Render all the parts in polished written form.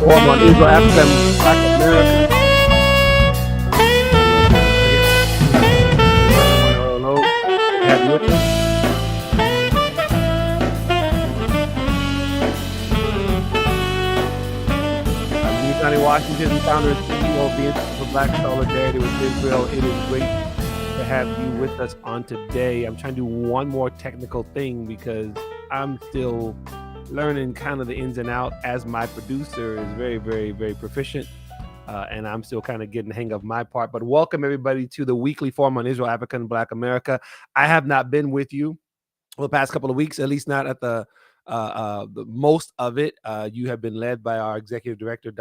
Forum on Israel, Africa, and Black America. Have you with us? Johnny Washington, founder and CEO of the Institute for Black Solidarity with Israel. It is great to have you with us on today. I'm trying to do one more technical thing because I'm still learning kind of the ins and out, as my producer is very, very, very proficient. And I'm still kind of getting the hang of my part. But welcome everybody to the weekly forum on Israel, Africa, and Black America. I have not been with you the past couple of weeks, at least not at the most of it. You have been led by our executive director,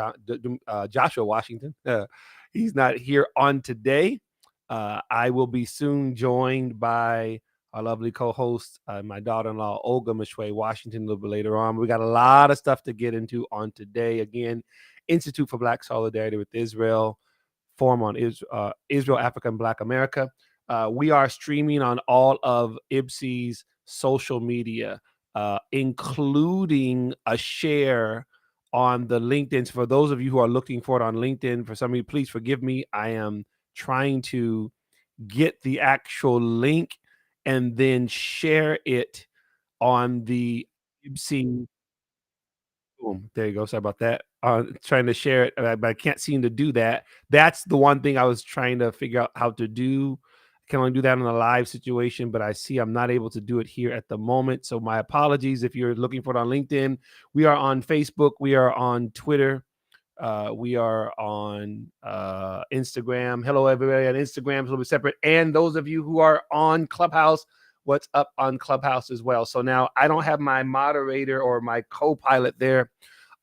Joshua Washington. He's not here on today. I will be soon joined by our lovely co-host, my daughter-in-law, Olga Mishwe Washington, a little bit later on. We got a lot of stuff to get into on today. Again, Institute for Black Solidarity with Israel, Forum on Israel, Africa, and Black America. We are streaming on all of IBC's social media, including a share on the LinkedIn. So for those of you who are looking for it on LinkedIn, for some of you, please forgive me. I am trying to get the actual link and then share it on the IBC. Boom. There you go. Sorry about that. Trying to share it, but I can't seem to do that. That's the one thing I was trying to figure out how to do. I can only do that in a live situation, but I see I'm not able to do it here at the moment. So my apologies if you're looking for it on LinkedIn. We are on Facebook. We are on Twitter. We are on Instagram. Hello, everybody on Instagram. It's a little bit separate. And those of you who are on Clubhouse, what's up on Clubhouse as well. So now I don't have my moderator or my co-pilot there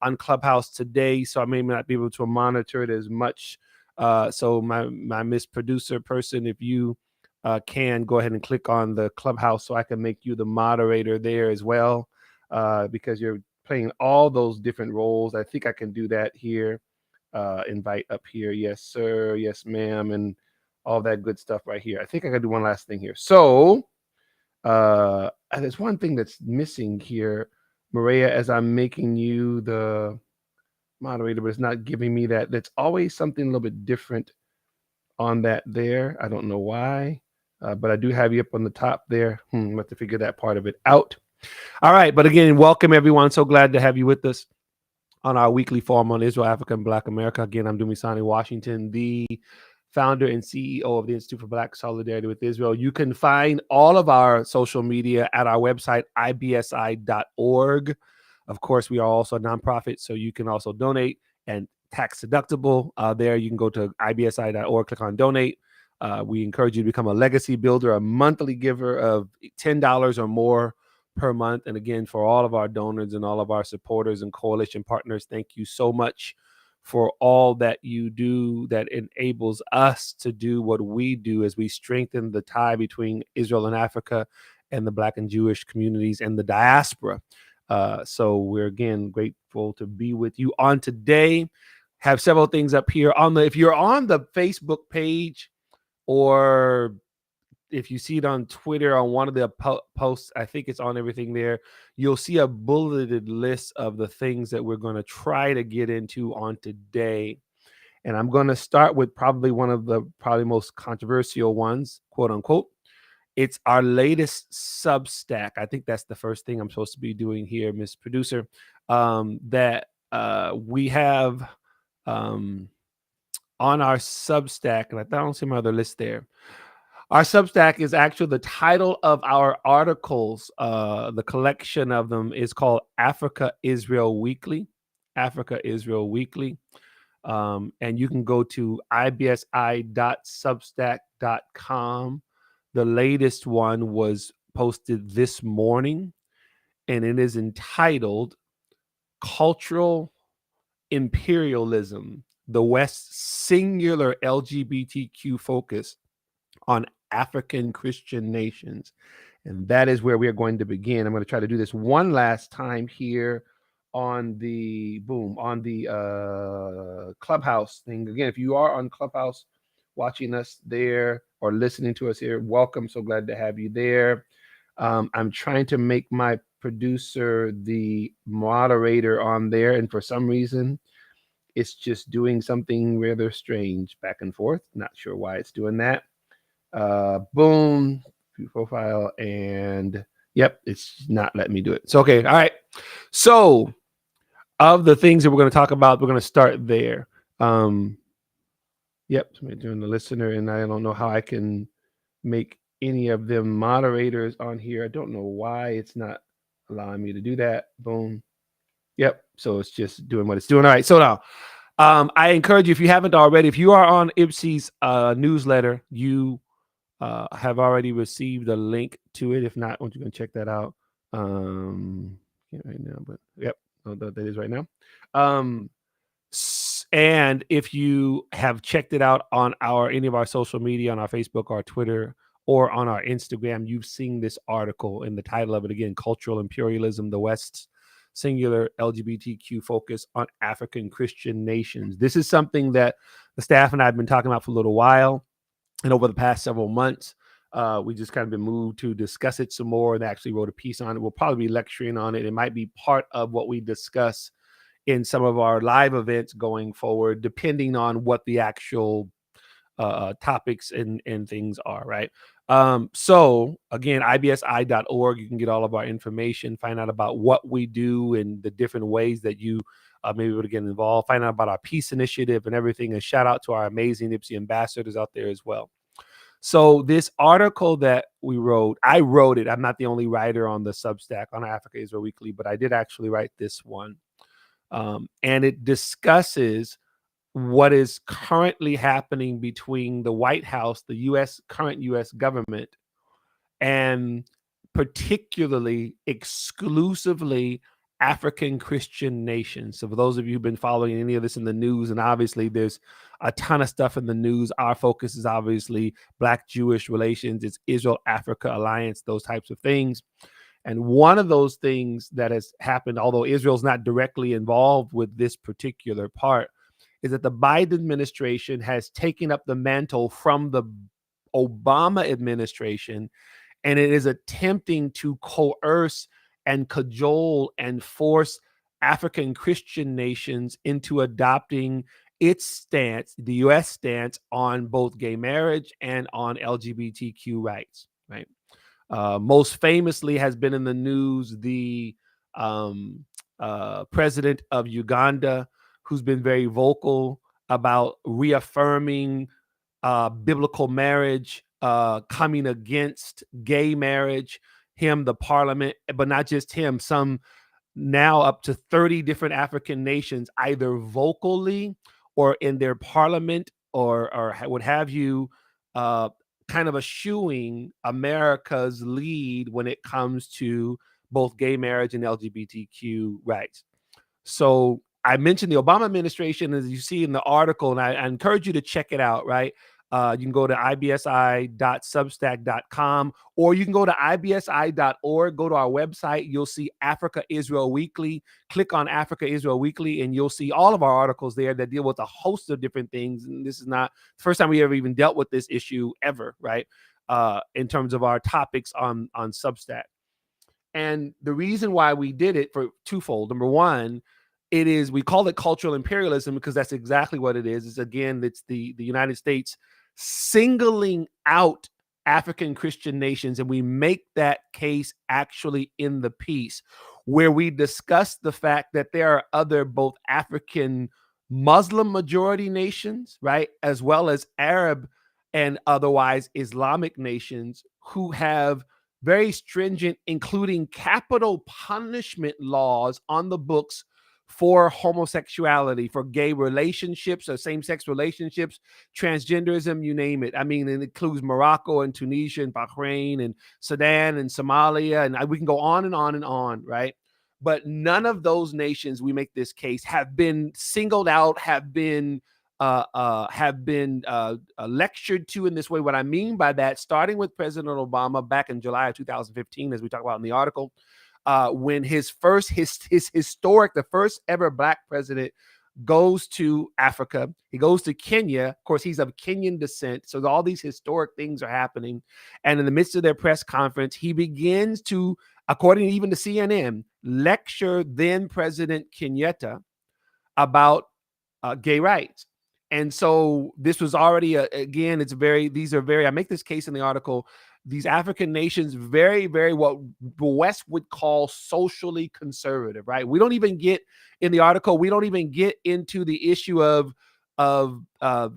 on Clubhouse today, so I may not be able to monitor it as much. So my Miss Producer person, if you can go ahead and click on the Clubhouse so I can make you the moderator there as well, because you're playing all those different roles. I think I can do that here. Invite up here. Yes, sir. Yes, ma'am. And all that good stuff right here. I think I can do one last thing here. So there's one thing that's missing here, Maria, as I'm making you the moderator, but it's not giving me that. That's always something a little bit different on that there. I don't know why, but I do have you up on the top there. We'll have to figure that part of it out. All right, but again, welcome everyone. So glad to have you with us on our weekly forum on Israel, Africa, and Black America. Again, I'm Dumisani Washington, the founder and CEO of the Institute for Black Solidarity with Israel. You can find all of our social media at our website, ibsi.org. Of course, we are also a nonprofit, so you can also donate, and tax deductible. There, you can go to ibsi.org, click on donate. We encourage you to become a legacy builder, a monthly giver of $10 or more per month. And again, for all of our donors and all of our supporters and coalition partners, thank you so much for all that you do that enables us to do what we do as we strengthen the tie between Israel and Africa and the Black and Jewish communities and the diaspora. So we're again grateful to be with you on today. Have several things up here on the, if you're on the Facebook page, or if you see it on Twitter on one of the posts, I think it's on everything there, you'll see a bulleted list of the things that we're going to try to get into on today. And I'm going to start with probably one of the most controversial ones, quote unquote. It's our latest Substack. I think that's the first thing I'm supposed to be doing here, Miss Producer, that we have on our Substack. And I don't see my other list there. Our Substack is actually the title of our articles. The collection of them is called Africa Israel Weekly. Africa Israel Weekly. And you can go to ibsi.substack.com. The latest one was posted this morning, and it is entitled Cultural Imperialism, the West's Singular LGBTQ Focus on African Christian Nations. And that is where we are going to begin. I'm going to try to do this one last time here on the Clubhouse thing. Again, if you are on Clubhouse watching us there or listening to us here, welcome. So glad to have you there. I'm trying to make my producer the moderator on there, and for some reason it's just doing something rather strange back and forth. Not sure why it's doing that. Boom, profile, and yep, it's not letting me do it. So okay, all right. So of the things that we're going to talk about, we're going to start there. Yep, somebody doing the listener, and I don't know how I can make any of them moderators on here. I don't know why it's not allowing me to do that. Boom. Yep. So it's just doing what it's doing. All right. So now, I encourage you, if you haven't already, if you are on IPSI's newsletter, you have already received a link to it. If not, I want you to check that out. Can't right now, but yep, that is right now. And if you have checked it out on any of our social media, on our Facebook, our Twitter, or on our Instagram, you've seen this article, in the title of it again, Cultural Imperialism, the West's Singular LGBTQ Focus on African Christian Nations. This is something that the staff and I have been talking about for a little while. And over the past several months, we just kind of been moved to discuss it some more, and actually wrote a piece on it. We'll probably be lecturing on it. It might be part of what we discuss in some of our live events going forward, depending on what the actual topics and things are, right? So again, ibsi.org, you can get all of our information, find out about what we do and the different ways that you may be able to get involved, find out about our peace initiative and everything. And shout out to our amazing IPSI ambassadors out there as well. So this article that we wrote, I wrote it. I'm not the only writer on the Substack on Africa Israel Weekly, but I did actually write this one. And it discusses what is currently happening between the White House, the current U.S. government, and particularly exclusively African Christian nations. So for those of you who've been following any of this in the news, and obviously there's a ton of stuff in the news, our focus is obviously Black-Jewish relations, it's Israel-Africa alliance, those types of things. And one of those things that has happened, although Israel's not directly involved with this particular part, is that the Biden administration has taken up the mantle from the Obama administration, and it is attempting to coerce and cajole and force African Christian nations into adopting its stance, the U.S. stance, on both gay marriage and on LGBTQ rights, right? Most famously has been in the news the president of Uganda, who's been very vocal about reaffirming biblical marriage, coming against gay marriage, the parliament, but not just him, some now up to 30 different African nations, either vocally or in their parliament or what have you, kind of eschewing America's lead when it comes to both gay marriage and LGBTQ rights. So I mentioned the Obama administration, as you see in the article, and I encourage you to check it out, right? You can go to ibsi.substack.com, or you can go to ibsi.org, go to our website. You'll see Africa Israel Weekly. Click on Africa Israel Weekly, and you'll see all of our articles there that deal with a host of different things. And this is not the first time we ever even dealt with this issue ever, right? In terms of our topics on Substack. And the reason why we did it for twofold. Number one, we call it cultural imperialism because that's exactly what it is. It's the United States singling out African Christian nations, and we make that case actually in the piece where we discuss the fact that there are other both African Muslim majority nations, right, as well as Arab and otherwise Islamic nations who have very stringent, including capital punishment laws on the books for homosexuality, for gay relationships or same-sex relationships, transgenderism, you name it. I mean, it includes Morocco and Tunisia and Bahrain and Sudan and Somalia, and we can go on and on and on, right? But none of those nations, we make this case, have been singled out, have been lectured to in this way. What I mean by that, starting with President Obama back in July of 2015, as we talk about in the article, when the first ever Black president goes to Africa. He goes to Kenya. Of course, he's of Kenyan descent. So all these historic things are happening. And in the midst of their press conference, he begins to according even to CNN, lecture then President Kenyatta about gay rights. And so this was already, again, I make this case in the article, these African nations, very, very what the West would call socially conservative, right? We don't even get in the article, we don't even get into the issue of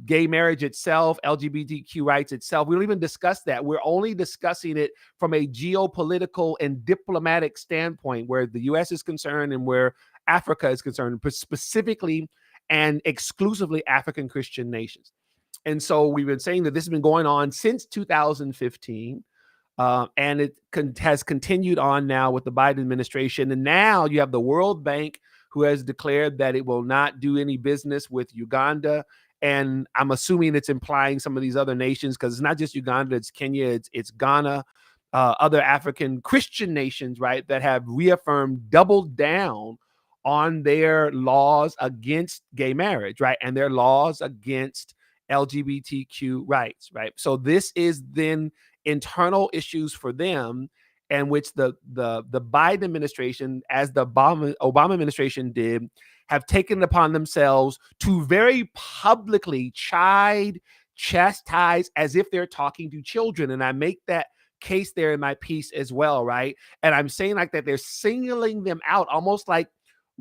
gay marriage itself, LGBTQ rights itself. We don't even discuss that. We're only discussing it from a geopolitical and diplomatic standpoint, where the U.S. is concerned and where Africa is concerned, but specifically and exclusively African Christian nations. And so we've been saying that this has been going on since 2015. And it has continued on now with the Biden administration. And now you have the World Bank, who has declared that it will not do any business with Uganda. And I'm assuming it's implying some of these other nations, because it's not just Uganda, it's Kenya, it's Ghana, other African Christian nations, right, that have reaffirmed, doubled down on their laws against gay marriage, right, and their laws against LGBTQ rights, right? So this is then internal issues for them, and which the Biden administration, as the Obama administration did, have taken it upon themselves to very publicly chastise, as if they're talking to children. And I make that case there in my piece as well, right? And I'm saying like that they're singling them out, almost like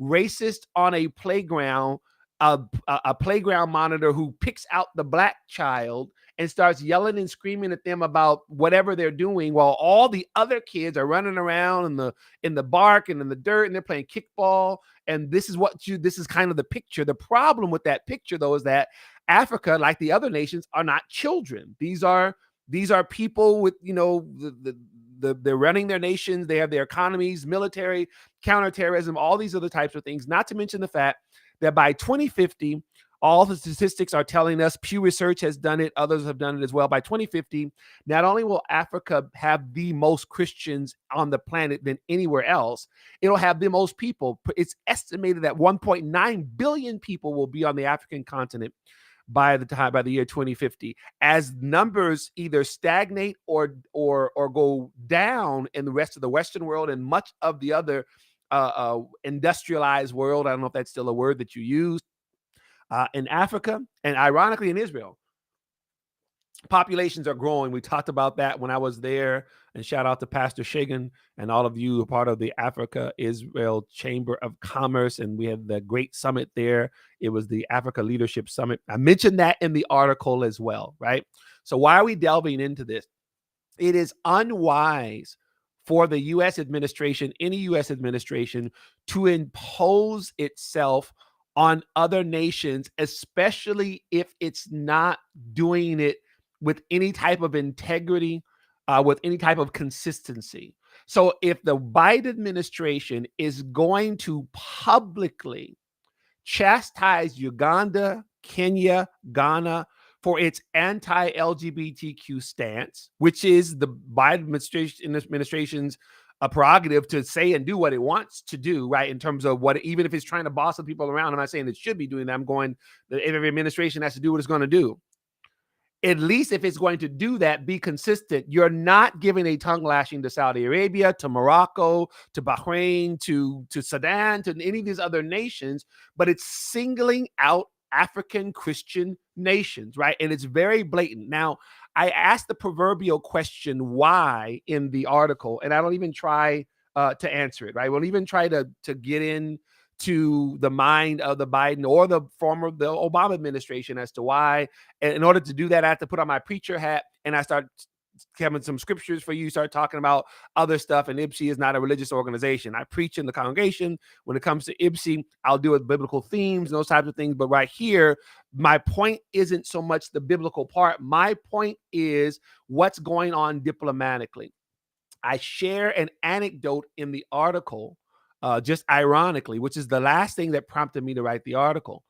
racist on a playground, a playground monitor who picks out the black child and starts yelling and screaming at them about whatever they're doing, while all the other kids are running around in the bark and in the dirt, and they're playing kickball. And this is kind of the picture. The problem with that picture, though, is that Africa, like the other nations, are not children. These are people with, they're running their nations. They have their economies, military, counterterrorism, all these other types of things. Not to mention the fact that by 2050, all the statistics are telling us, Pew Research has done it, others have done it as well. By 2050, not only will Africa have the most Christians on the planet than anywhere else, it'll have the most people. It's estimated that 1.9 billion people will be on the African continent by the year 2050, as numbers either stagnate or go down in the rest of the Western world and much of the other industrialized world. I don't know if that's still a word that you use. In Africa, and ironically in Israel, populations are growing. We talked about that when I was there, and shout out to Pastor Shagan and all of you who are part of the Africa-Israel Chamber of Commerce, and we had the great summit there. It was the Africa Leadership Summit. I mentioned that in the article as well, right? So why are we delving into this? It is unwise for the U.S. administration, any U.S. administration, to impose itself on other nations, especially if it's not doing it with any type of integrity, with any type of consistency. So if the Biden administration is going to publicly chastise Uganda, Kenya, Ghana for its anti-LGBTQ stance, which is the Biden administration's a prerogative to say and do what it wants to do, right? In terms of what, even if it's trying to boss the people around, I'm not saying it should be doing that. I'm going, every administration has to do what it's going to do. At least if it's going to do that, be consistent. You're not giving a tongue lashing to Saudi Arabia, to Morocco, to Bahrain, to Sudan, to any of these other nations, but it's singling out African Christian nations, right? And it's very blatant. Now, I asked the proverbial question, why, in the article, and I don't even try to answer it, right? I won't even try to get in to the mind of the Biden or the Obama administration as to why. And in order to do that, I have to put on my preacher hat, and I start having some scriptures for you, start talking about other stuff. And IBSI is not a religious organization. I preach in the congregation. When it comes to IBSI, I'll deal with biblical themes and those types of things. But right here, my point isn't so much the biblical part. My point is what's going on diplomatically. I share an anecdote in the article, just ironically, which is the last thing that prompted me to write the article.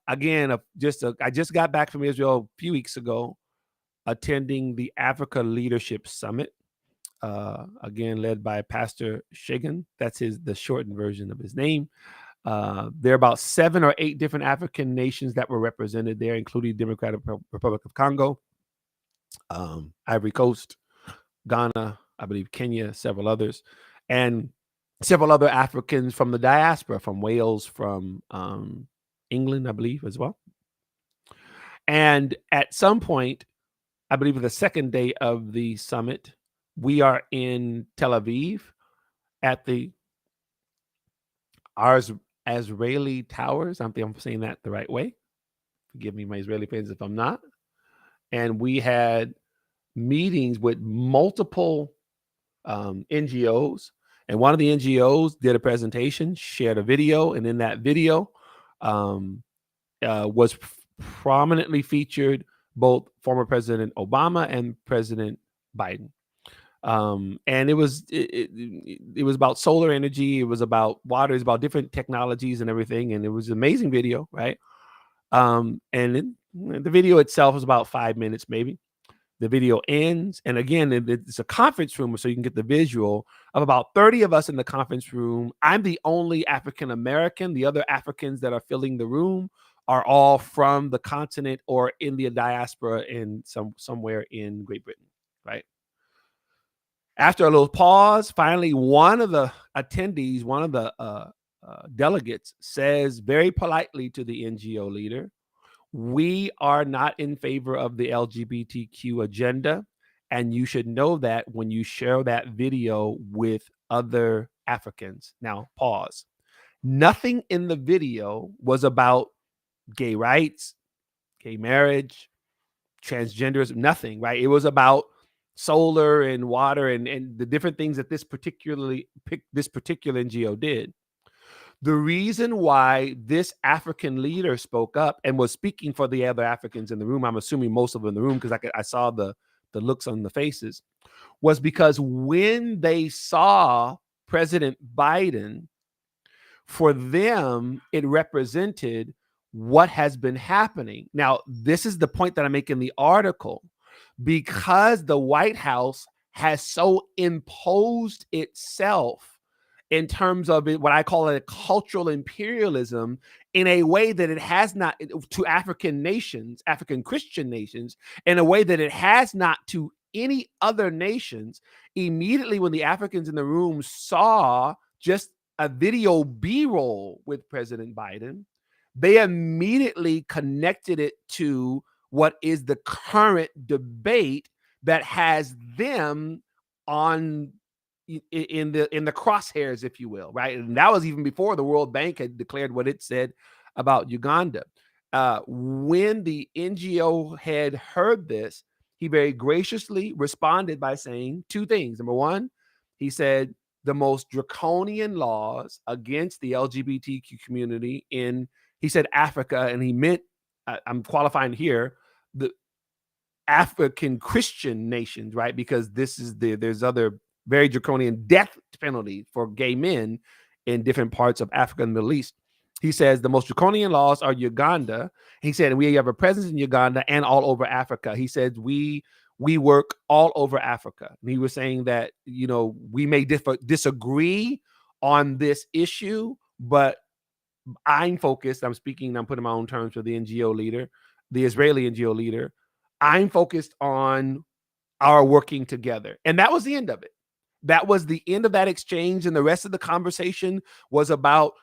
Again, I just got back from Israel a few weeks ago, attending the Africa Leadership Summit, again, led by Pastor Shagan. That's the shortened version of his name. There are about 7 or 8 different African nations that were represented there, including Democratic Republic of Congo, Ivory Coast, Ghana, I believe Kenya, several others. and several other Africans from the diaspora, from Wales, from England, I believe, as well. And at some point, I believe the second day of the summit, we are in Tel Aviv at the Israeli Towers. I think I'm saying that the right way. Forgive me, my Israeli fans, if I'm not. And we had meetings with multiple NGOs. And one of the NGOs did a presentation, shared a video, and in that video was prominently featured both former President Obama and President Biden. And it was about solar energy, it was about water, it was about different technologies and everything, and it was an amazing video, right? And the video itself was about 5 minutes, maybe. The video ends, and again, it's a conference room, so you can get the visual of about 30 of us in the conference room. I'm the only African American. The other Africans that are filling the room are all from the continent or in the diaspora in somewhere in Great Britain, right? After a little pause, finally, one of the attendees, one of the delegates, says very politely to the NGO leader, "We are not in favor of the LGBTQ agenda, and you should know that when you share that video with other Africans." Now, pause. Nothing in the video was about gay rights, gay marriage, transgenderism, nothing, right? It was about solar and water and the different things that this particular NGO did. The reason why this African leader spoke up and was speaking for the other Africans in the room, I'm assuming most of them in the room because I saw the looks on the faces, was because when they saw President Biden, for them, it represented what has been happening. Now, this is the point that I make in the article. Because the White House has so imposed itself in terms of what I call a cultural imperialism, in a way that it has not to African nations, African Christian nations, in a way that it has not to any other nations. Immediately when the Africans in the room saw just a video B-roll with President Biden, they immediately connected it to what is the current debate that has them on in the crosshairs, if you will, right? And that was even before the World Bank had declared what it said about Uganda. When the NGO head heard this, he very graciously responded by saying two things. Number one, he said the most draconian laws against the LGBTQ community in, he said, Africa, and he meant, I'm qualifying here, the African Christian nations, right? Because there's other very draconian death penalty for gay men in different parts of Africa and the Middle East. He says the most draconian laws are Uganda. He said we have a presence in Uganda and all over Africa. He said we work all over Africa. And he was saying that, you know, we may disagree on this issue, but I'm focused. I'm putting my own terms for the NGO leader, the Israeli NGO leader. I'm focused on our working together. And that was the end of it. That was the end of that exchange. And the rest of the conversation was about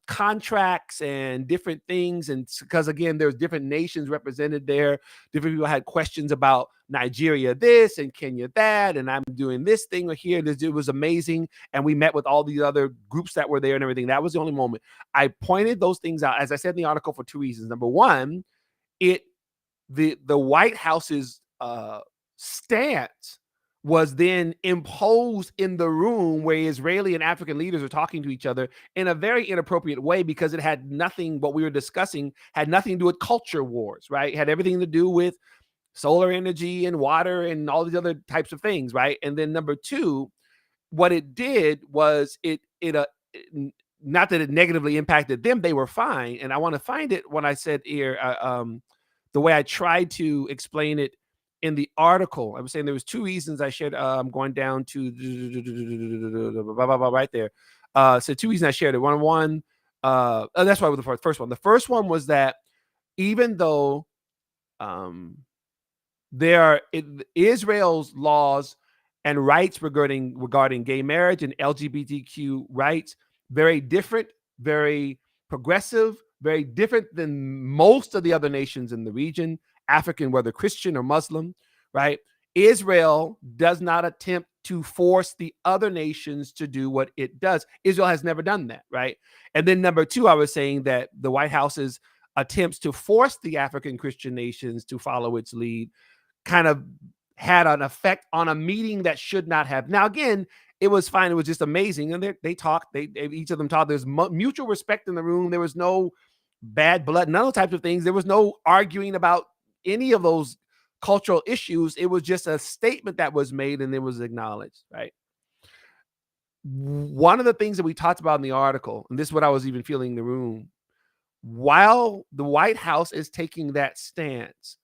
contracts and different things. And because, again, there's different nations represented there. Different people had questions about Nigeria this and Kenya that. And I'm doing this thing here. It was amazing. And we met with all the other groups that were there and everything. That was the only moment. I pointed those things out, as I said in the article, for two reasons. Number one, the White House's stance was then imposed in the room where Israeli and African leaders are talking to each other in a very inappropriate way, because it had nothing, what we were discussing had nothing to do with culture wars, right? It had everything to do with solar energy and water and all these other types of things, right? And then number two, what it did was it not that it negatively impacted them, they were fine. And I want to find it when I said here, the way I tried to explain it in the article. I was saying there was two reasons I shared. I'm going down to right there. So two reasons I shared it. One, that's why with the first one. The first one was that even though there are Israel's laws and rights regarding gay marriage and LGBTQ rights. Very different, very progressive, very different than most of the other nations in the region, African, whether Christian or Muslim, right? Israel does not attempt to force the other nations to do what it does. Israel has never done that, right? And then number two, I was saying that the White House's attempts to force the African Christian nations to follow its lead kind of had an effect on a meeting that should not have. Now, again, it was fine. It was just amazing. And they talked. They each of them talked. There's mutual respect in the room. There was no bad blood, none of those types of things. There was no arguing about any of those cultural issues. It was just a statement that was made and it was acknowledged, right? One of the things that we talked about in the article, and this is what I was even feeling in the room, while the White House is taking that stance,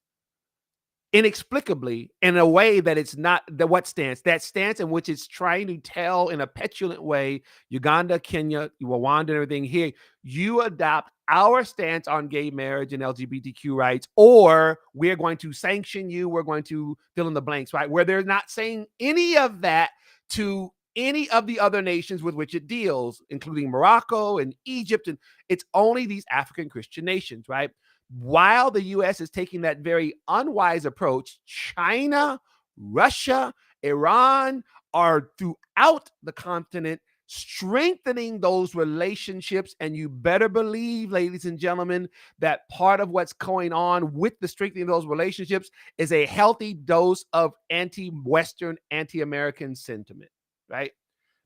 inexplicably, in a way that it's not the what stance, that stance in which it's trying to tell in a petulant way, Uganda, Kenya, Rwanda, and everything here, you adopt our stance on gay marriage and LGBTQ rights, or we're going to sanction you, we're going to fill in the blanks, right? Where they're not saying any of that to any of the other nations with which it deals, including Morocco and Egypt, and it's only these African Christian nations, right? While the U.S. is taking that very unwise approach, China, Russia, Iran are throughout the continent strengthening those relationships. And you better believe, ladies and gentlemen, that part of what's going on with the strengthening of those relationships is a healthy dose of anti-Western, anti-American sentiment, right?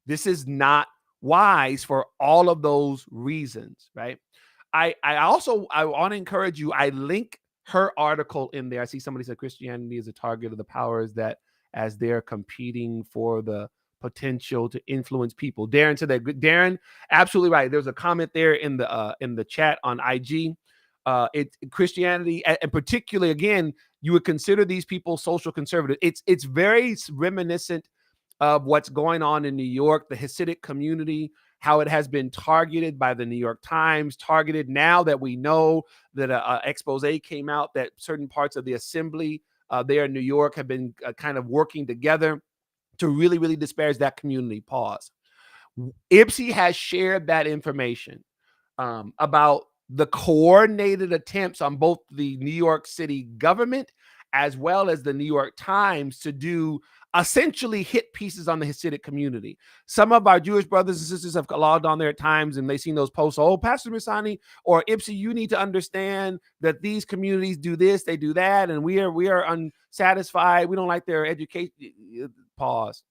This is not wise for all of those reasons, right? I want to encourage you. I link her article in there. I see somebody said Christianity is a target of the powers that as they're competing for the potential to influence people. Darren said that. Darren, absolutely right. There's a comment there in the chat on IG. Christianity, and particularly, again, you would consider these people social conservative. It's very reminiscent of what's going on in New York, the Hasidic community, how it has been targeted by the New York Times, targeted now that we know that an expose came out that certain parts of the assembly there in New York have been kind of working together to really, really disparage that community. Pause. IPSI has shared that information about the coordinated attempts on both the New York City government as well as the New York Times to do essentially hit pieces on the Hasidic community. Some of our Jewish brothers and sisters have logged on there at times and they've seen those posts. Oh, Pastor Misani or IPSI, you need to understand that these communities do this, they do that, and we are unsatisfied. We don't like their education. Pause.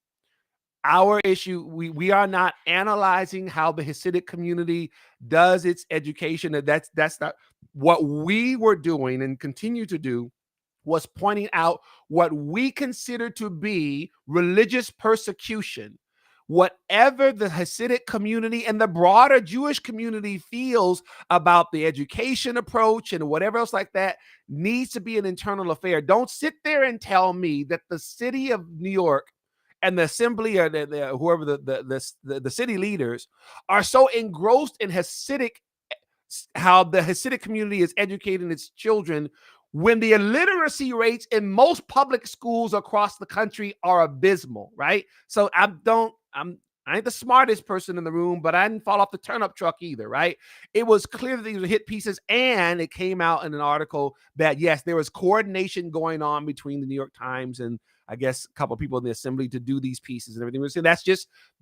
Our issue, we are not analyzing how the Hasidic community does its education. That's not what we were doing and continue to do, was pointing out what we consider to be religious persecution. Whatever the Hasidic community and the broader Jewish community feels about the education approach and whatever else like that needs to be an internal affair. Don't sit there and tell me that the city of New York and the assembly or whoever the city leaders are so engrossed in Hasidic, how the Hasidic community is educating its children, when the illiteracy rates in most public schools across the country are abysmal, right? So I ain't the smartest person in the room, but I didn't fall off the turnip truck either, right? It was clear that these were hit pieces, and it came out in an article that, yes, there was coordination going on between the New York Times and I guess a couple of people in the assembly to do these pieces and everything. We're saying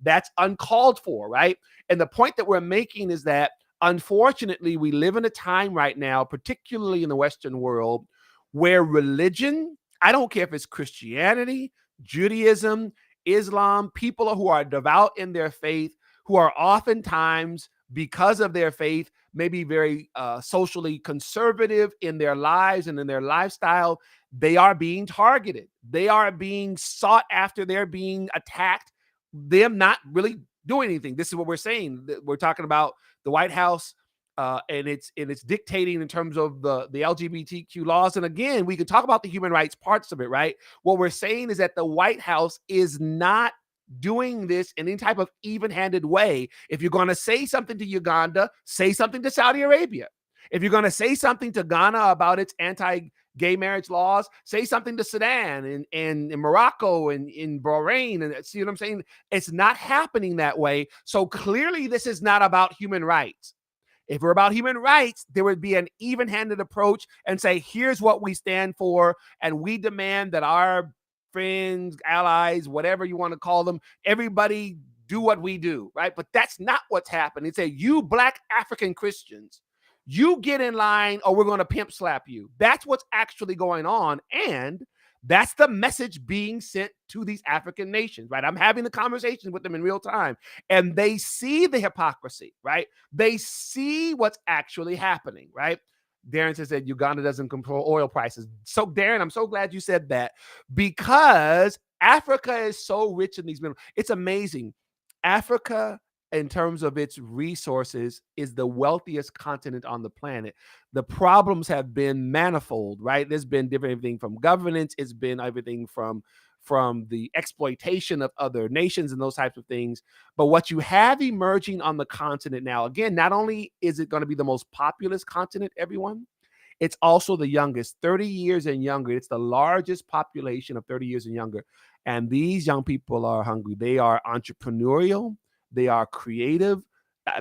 that's uncalled for, right? And the point that we're making is that, unfortunately, we live in a time right now, particularly in the Western world, where religion, I don't care if it's Christianity, Judaism, Islam, people who are devout in their faith, who are oftentimes, because of their faith, maybe very socially conservative in their lives and in their lifestyle, they are being targeted. They are being sought after. They're being attacked. Them not really doing anything. This is what we're saying. We're talking about the White House and it's dictating in terms of the LGBTQ laws. And again, we can talk about the human rights parts of it, right? What we're saying is that the White House is not doing this in any type of even-handed way. If you're going to say something to Uganda, say something to Saudi Arabia. If you're going to say something to Ghana about its gay marriage laws. Say something to Sudan and Morocco and in Bahrain. And see what I'm saying? It's not happening that way. So clearly this is not about human rights. If we're about human rights, there would be an even-handed approach and say, here's what we stand for, and we demand that our friends, allies, whatever you want to call them, everybody do what we do, right? But that's not what's happening. It's you Black African Christians, you get in line or we're going to pimp slap you. That's what's actually going on. And that's the message being sent to these African nations, right? I'm having the conversation with them in real time, and they see the hypocrisy, right? They see what's actually happening, right? Darren says that Uganda doesn't control oil prices. So, Darren, I'm so glad you said that, because Africa is so rich in these minerals. It's amazing. Africa, in terms of its resources, is the wealthiest continent on the planet. The problems have been manifold, right? There's been different everything from governance, it's been everything from the exploitation of other nations and those types of things. But what you have emerging on the continent now, again, not only is it going to be the most populous continent, everyone, it's also the youngest, 30 years and younger. It's the largest population of 30 years and younger. And these young people are hungry. They are entrepreneurial. They are creative.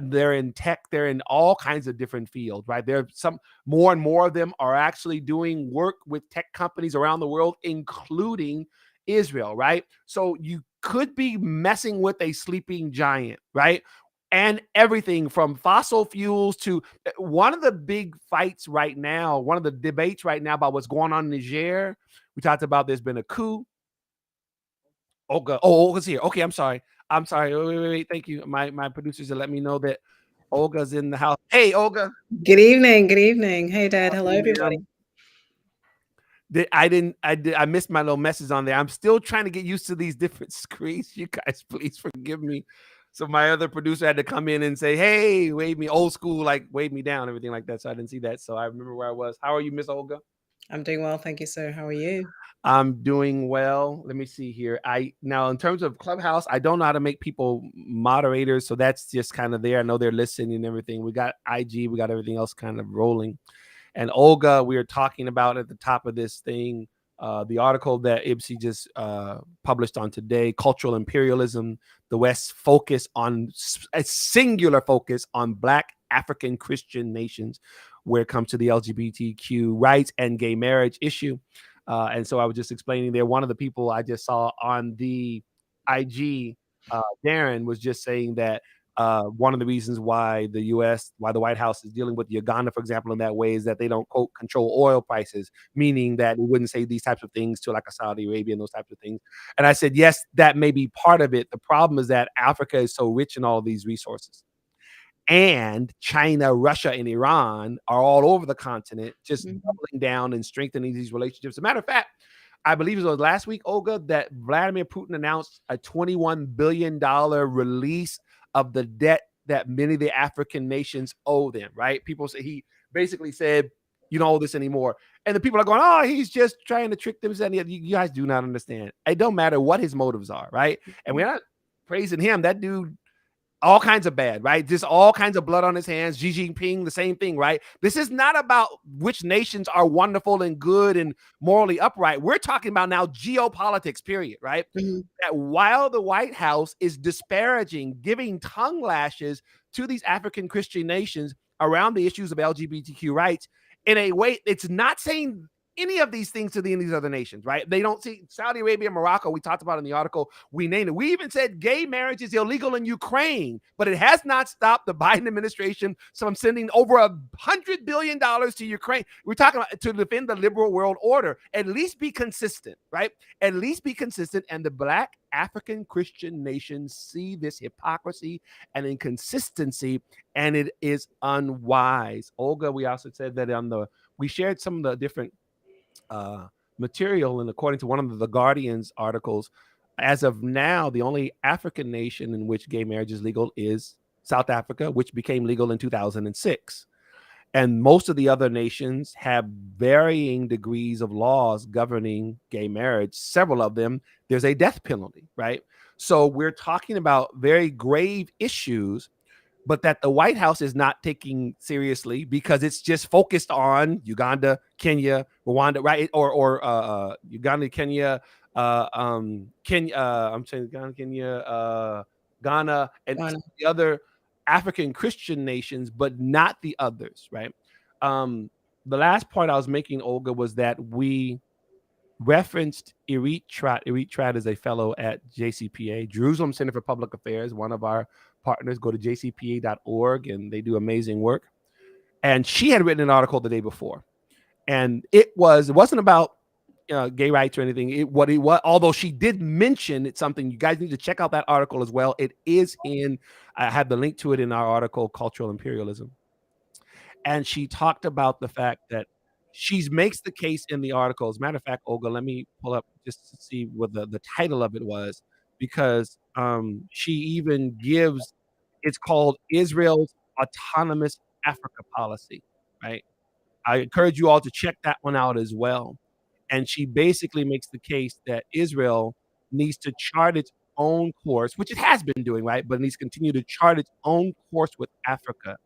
They're in tech. They're in all kinds of different fields, right? There are some more and more of them are actually doing work with tech companies around the world, including Israel, right? So you could be messing with a sleeping giant, right? And everything from fossil fuels to one of the big fights right now, one of the debates right now about what's going on in Niger. We talked about there's been a coup. Olga's here. Okay, I'm sorry. Wait. Thank you. My producers have let me know that Olga's in the house. Hey, Olga. Good evening. Good evening. Hey, Dad. Hello, everybody. I missed my little message on there. I'm still trying to get used to these different screens. You guys, please forgive me. So my other producer had to come in and say, hey, wave me, old school, like wave me down, everything like that. So I didn't see that. So I remember where I was. How are you, Miss Olga? I'm doing well. Thank you, sir. How are you? I'm doing well. Let me see here. Now in terms of Clubhouse, I don't know how to make people moderators. So that's just kind of there. I know they're listening and everything. We got IG, we got everything else kind of rolling. And Olga, we were talking about at the top of this thing, the article that IBSI just published on today, Cultural Imperialism, the West's focus on a singular focus on Black African Christian nations where it comes to the LGBTQ rights and gay marriage issue. And so I was just explaining there, one of the people I just saw on the IG, Darren, was just saying that one of the reasons why the White House is dealing with Uganda, for example, in that way is that they don't, quote, control oil prices, meaning that it wouldn't say these types of things to like a Saudi Arabia and those types of things. And I said, yes, that may be part of it. The problem is that Africa is so rich in all of these resources. And China, Russia, and Iran are all over the continent, just doubling down and strengthening these relationships. As a matter of fact, I believe it was last week, Olga, that Vladimir Putin announced a $21 billion release of the debt that many of the African nations owe them, right? People say he basically said, you don't owe this anymore. And the people are going, oh, he's just trying to trick them. You guys do not understand. It don't matter what his motives are, right? And we're not praising him. That dude, all kinds of bad, right? Just all kinds of blood on his hands. Xi Jinping, the same thing, right? This is not about which nations are wonderful and good and morally upright. We're talking about now geopolitics, period, right? That while the White House is disparaging, giving tongue lashes to these African Christian nations around the issues of LGBTQ rights, in a way, it's not saying any of these things to these other nations, right? They don't see Saudi Arabia, Morocco, we talked about in the article, we named it. We even said gay marriage is illegal in Ukraine, but it has not stopped the Biden administration from sending over $100 billion to Ukraine. We're talking about to defend the liberal world order. At least be consistent, right? At least be consistent. And the Black African Christian nations see this hypocrisy and inconsistency, and it is unwise. Olga, we also said that we shared some of the different material, and according to one of the Guardian's articles, as of now, the only African nation in which gay marriage is legal is South Africa, which became legal in 2006. And most of the other nations have varying degrees of laws governing gay marriage. Several of them, there's a death penalty, right? So we're talking about very grave issues but that the White House is not taking seriously because it's just focused on Uganda, Kenya, Rwanda, right? Or Uganda, Kenya, Kenya. I'm saying Uganda, Kenya, Ghana, and Ghana. the other African Christian nations, but not the others, right? The last point I was making, Olga, was that we referenced Irit Tratt. Irit Tratt is a fellow at JCPA, Jerusalem Center for Public Affairs, one of our partners. Go to jcpa.org and they do amazing work. And she had written an article the day before, and it wasn't about gay rights or anything. What it was, although she did mention it's something you guys need to check out that article as well. It is I have the link to it in our article, Cultural Imperialism. And she talked about the fact that she makes the case in the article. As a matter of fact, Olga, let me pull up just to see what the title of it was, because she even gives, it's called Israel's Autonomous Africa Policy, right? I encourage you all to check that one out as well. And she basically makes the case that Israel needs to chart its own course, which it has been doing, right? But it needs to continue to chart its own course with Africa,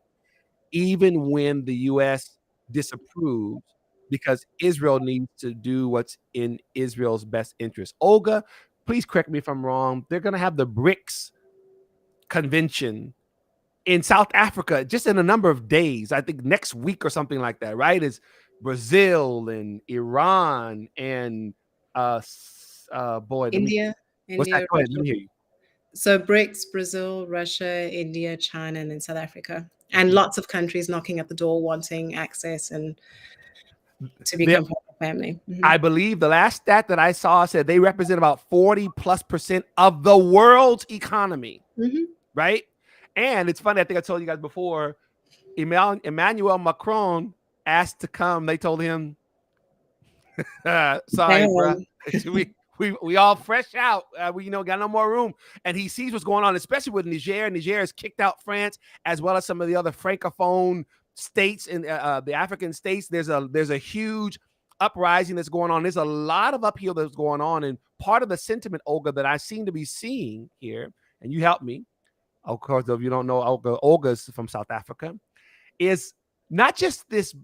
even when the U.S. disapproves, because Israel needs to do what's in Israel's best interest. Olga, please correct me if I'm wrong. They're going to have the BRICS convention in South Africa just in a number of days. I think next week or something like that, right? It's Brazil and Iran and India. What's that? Go ahead, let me hear you. So BRICS, Brazil, Russia, India, China, and then South Africa. And lots of countries knocking at the door wanting access and to become part of the family. I believe the last stat that I saw said they represent about 40+% of the world's economy, right? And it's funny, I think I told you guys before, Emmanuel Macron asked to come. They told him, sorry, bro. We all fresh out. We got no more room. And he sees what's going on, especially with Niger. Niger has kicked out France, as well as some of the other francophone states in the African states. There's a huge uprising that's going on. There's a lot of upheaval that's going on. And part of the sentiment, Olga, that I seem to be seeing here, and you help me, of course, if you don't know, Olga's from South Africa, is not just this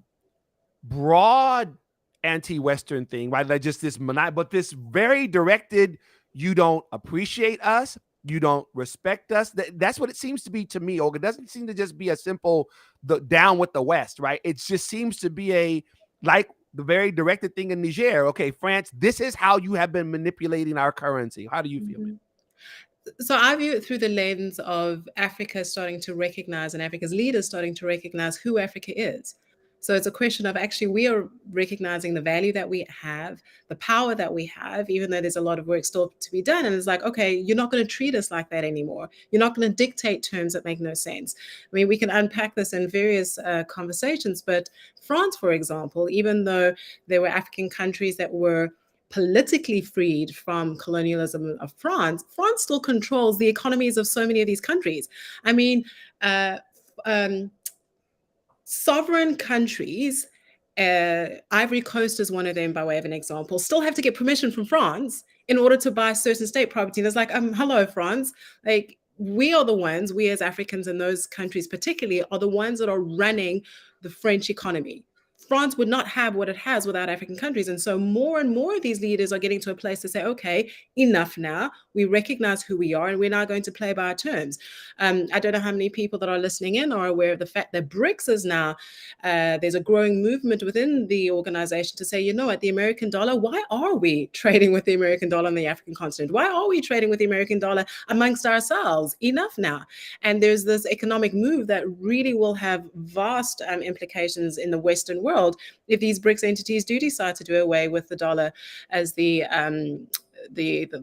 broad anti-Western thing, right? Like just this but this very directed, you don't appreciate us, you don't respect us. That's what it seems to be to me, Olga. It doesn't seem to just be a simple down with the West, right? It just seems to be like the very directed thing in Niger. Okay, France, this is how you have been manipulating our currency. How do you feel? So I view it through the lens of Africa starting to recognize, and Africa's leaders starting to recognize who Africa is. So it's a question of actually we are recognizing the value that we have, the power that we have, even though there's a lot of work still to be done. And it's like, okay, you're not going to treat us like that anymore. You're not going to dictate terms that make no sense. I mean, we can unpack this in various conversations, but France, for example, even though there were African countries that were politically freed from colonialism of France, France still controls the economies of so many of these countries. I mean, sovereign countries, Ivory Coast is one of them by way of an example, still have to get permission from France in order to buy certain state property. And it's like, hello, France. Like, we are the ones, we as Africans in those countries particularly, are the ones that are running the French economy. France would not have what it has without African countries. And so more and more of these leaders are getting to a place to say, okay, enough now. We recognize who we are and we're now going to play by our terms. I don't know how many people that are listening in are aware of the fact that BRICS is now, there's a growing movement within the organization to say, you know what, the American dollar, why are we trading with the American dollar on the African continent? Why are we trading with the American dollar amongst ourselves? Enough now. And there's this economic move that really will have vast implications in the Western world if these BRICS entities do decide to do away with the dollar as the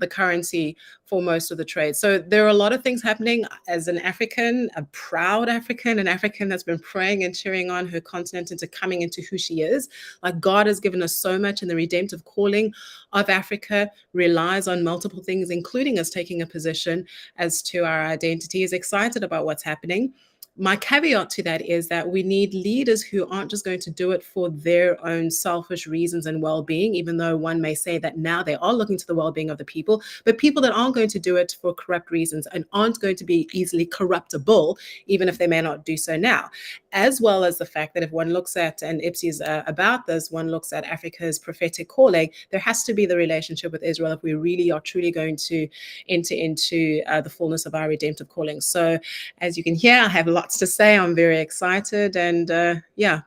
currency for most of the trade. So there are a lot of things happening. As an African, a proud African, an African that's been praying and cheering on her continent into coming into who she is. Like, God has given us so much, and the redemptive calling of Africa relies on multiple things, including us taking a position as to our identity, is excited about what's happening. my caveat to that is that we need leaders who aren't just going to do it for their own selfish reasons and well-being, even though one may say that now they are looking to the well-being of the people, but people that aren't going to do it for corrupt reasons and aren't going to be easily corruptible, even if they may not do so now. As well as the fact that if one looks at, and Ipsi's about this, one looks at Africa's prophetic calling, there has to be the relationship with Israel if we really are truly going to enter into the fullness of our redemptive calling. So as you can hear, I have lots to say. I'm very excited, and yeah.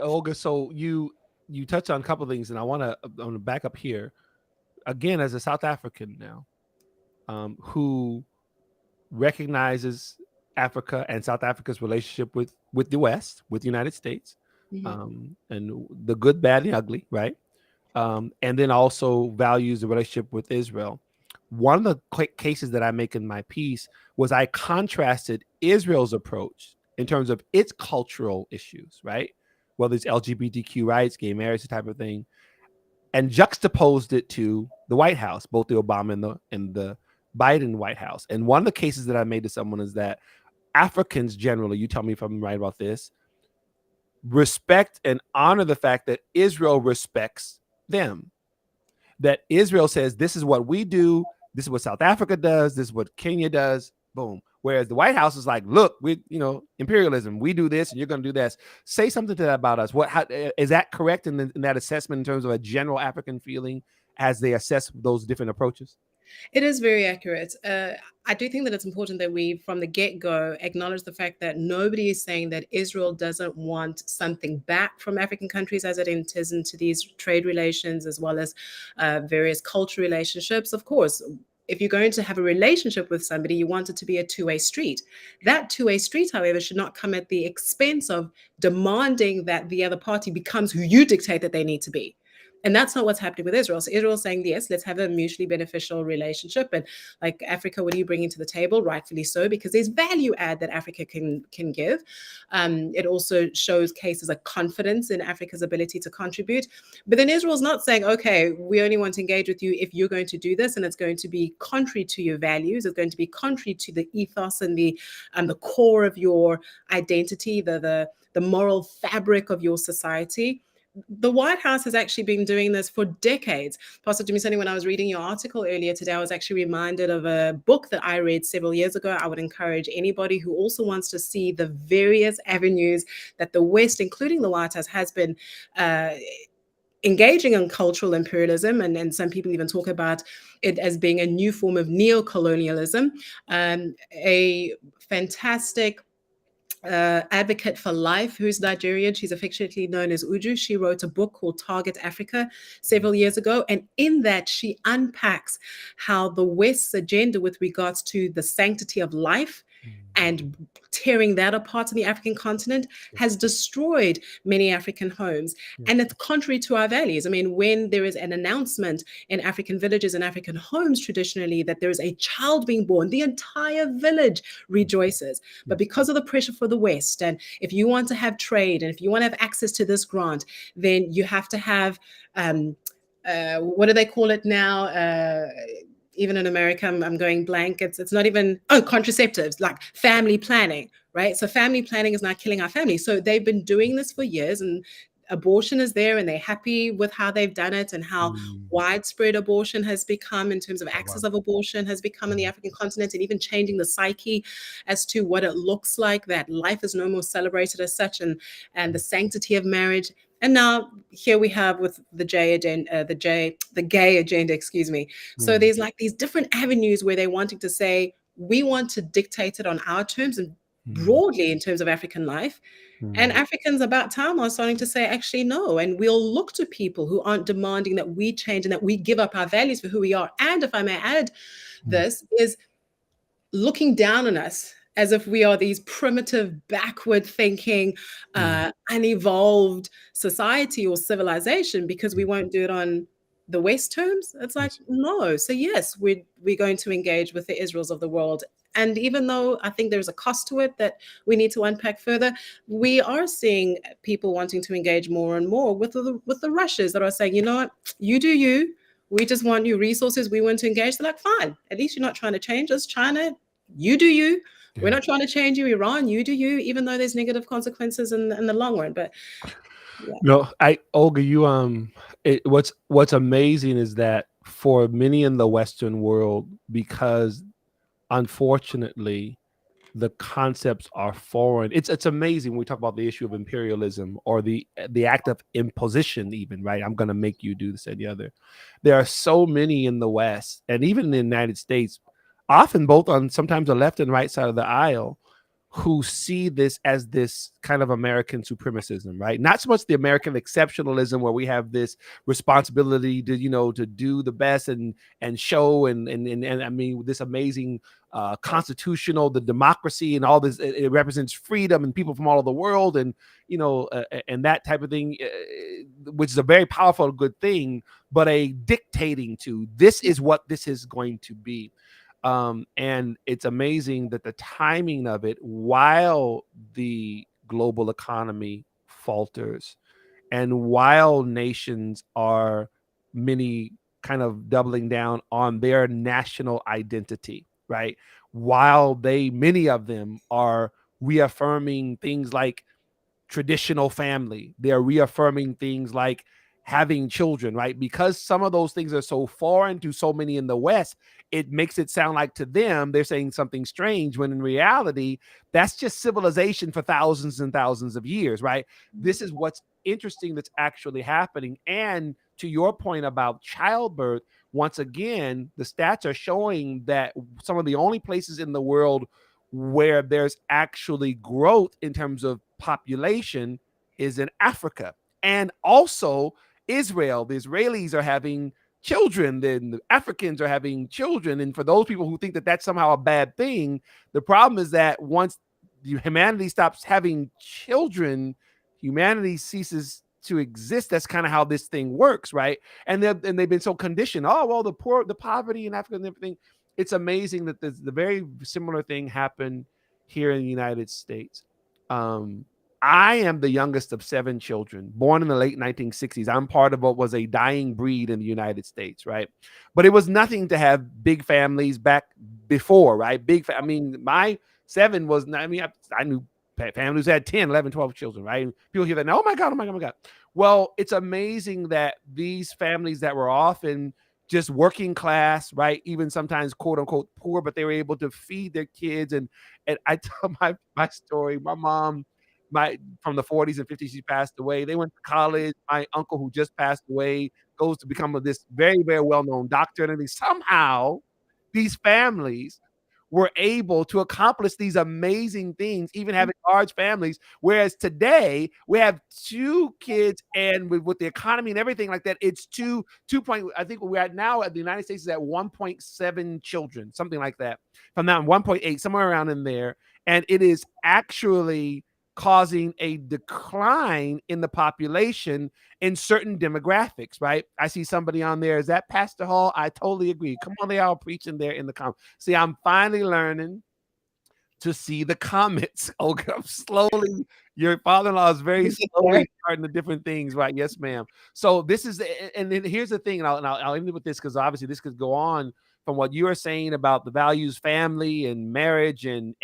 Olga, so you touched on a couple of things, and I want to back up here again as a South African now, who recognizes Africa and South Africa's relationship with the West, with the United States, and the good, bad, and ugly, right? And then also values the relationship with Israel. One of the cases that I make in my piece was I contrasted Israel's approach in terms of its cultural issues, right? Whether it's LGBTQ rights, gay marriage, type of thing, and juxtaposed it to the White House, both the Obama and the Biden White House. And one of the cases that I made to someone is that Africans generally, you tell me if I'm right about this, respect and honor the fact that Israel respects them. That Israel says, this is what we do, this is what South Africa does, this is what Kenya does, boom. Whereas the White House is like, look, we, imperialism, we do this and you're going to do this. Say something to that about us. How, is that correct in that assessment in terms of a general African feeling as they assess those different approaches? It is very accurate. I do think that it's important that we, from the get-go, acknowledge the fact that nobody is saying that Israel doesn't want something back from African countries as it enters into these trade relations, as well as various cultural relationships. Of course, if you're going to have a relationship with somebody, you want it to be a two-way street. That two-way street, however, should not come at the expense of demanding that the other party becomes who you dictate that they need to be. And that's not what's happening with Israel. So Israel's saying, yes, let's have a mutually beneficial relationship. And like, Africa, what are you bringing to the table? Rightfully so, because there's value add that Africa can give. It also shows cases of confidence in Africa's ability to contribute. But then Israel's not saying, okay, we only want to engage with you if you're going to do this, and it's going to be contrary to your values. It's going to be contrary to the ethos and the core of your identity, the moral fabric of your society. The White House has actually been doing this for decades. Pastor Dumisani, when I was reading your article earlier today, I was actually reminded of a book that I read several years ago. I would encourage anybody who also wants to see the various avenues that the West, including the White House, has been engaging in cultural imperialism, and some people even talk about it as being a new form of neo-colonialism. A fantastic advocate for life who's Nigerian. She's affectionately known as Uju. She wrote a book called Target Africa several years ago. And in that, she unpacks how the West's agenda with regards to the sanctity of life and tearing that apart in the African continent has destroyed many African homes. And it's contrary to our values. I mean, when there is an announcement in African villages and African homes traditionally that there is a child being born, the entire village rejoices. But because of the pressure for the West, and if you want to have trade, and if you want to have access to this grant, then you have to have, what do they call it now? Even in America, I'm going blank. It's not even, contraceptives, like family planning, right? So family planning is now killing our family. So they've been doing this for years, and abortion is there, and they're happy with how they've done it and how widespread abortion has become in terms of access of abortion has become in the African continent, and even changing the psyche as to what it looks like, that life is no more celebrated as such, and the sanctity of marriage. And now here we have with the gay agenda, excuse me. So there's like these different avenues where they're wanting to say, we want to dictate it on our terms and broadly in terms of African life. And Africans about time are starting to say, actually, no. And we'll look to people who aren't demanding that we change and that we give up our values for who we are. And if I may add, this is looking down on us as if we are these primitive, backward thinking, unevolved society or civilization because we won't do it on the West terms. It's like, no. So yes, we're going to engage with the Israels of the world. And even though I think there's a cost to it that we need to unpack further, we are seeing people wanting to engage more and more with the Russias that are saying, you know what, you do you. We just want your resources. We want to engage. They're like, fine. At least you're not trying to change us. China, you do you. We're Yeah. not trying to change you, Iran. You do you, even though there's negative consequences in the long run. But yeah. No, Olga, what's amazing is that for many in the Western world, because unfortunately the concepts are foreign. It's amazing when we talk about the issue of imperialism or the act of imposition, even, right? I'm gonna make you do this and the other. There are so many in the West and even in the United States, often both on sometimes the left and right side of the aisle, who see this as this kind of American supremacism, right? Not so much the American exceptionalism where we have this responsibility to, to do the best and show and I mean this amazing constitutional, the democracy and all this. It represents freedom and people from all over the world, and and that type of thing, which is a very powerful, good thing. But a dictating to this is what this is going to be. And it's amazing that the timing of it, while the global economy falters, and while nations are many kind of doubling down on their national identity, right? While many of them are reaffirming things like traditional family. They're reaffirming things like having children, right? Because some of those things are so foreign to so many in the West, it makes it sound like to them they're saying something strange when in reality, that's just civilization for thousands and thousands of years, right? This is what's interesting that's actually happening. And to your point about childbirth, once again, the stats are showing that some of the only places in the world where there's actually growth in terms of population is in Africa. And also Israel. The Israelis are having children, then the Africans are having children. And for those people who think that that's somehow a bad thing, the problem is that once humanity stops having children, humanity ceases to exist. That's kind of how this thing works, right? And they've been so conditioned. Oh, well, the poverty in Africa and everything. It's amazing that the very similar thing happened here in the United States. Um, I am the youngest of 7 children, born in the late 1960s. I'm part of what was a dying breed in the United States, right? But it was nothing to have big families back before, right? I mean, my 7 was, I mean, I knew families had 10, 11, 12 children, right? People hear that now, oh my God, oh my God, oh my God. Well, it's amazing that these families that were often just working class, right? Even sometimes quote unquote poor, but they were able to feed their kids. And I tell my story. My mom, from the 40s and 50s, she passed away. They went to college. My uncle, who just passed away, goes to become this very, very well-known doctor. And somehow these families were able to accomplish these amazing things, even having large families. Whereas today we have 2 kids, and with the economy and everything like that, it's I think we're at now at the United States is at 1.7 children, something like that. From now 1.8, somewhere around in there, and it is actually causing a decline in the population in certain demographics, right? I see somebody on there. Is that Pastor Hall? I totally agree. Come on, they all preaching there in the comments. See, I'm finally learning to see the comments. Okay, I'm slowly. Your father-in-law is very slowly starting the different things, right? Yes, ma'am. So this is, and then here's the thing, and I'll end with this because obviously this could go on from what you are saying about the values, family and marriage and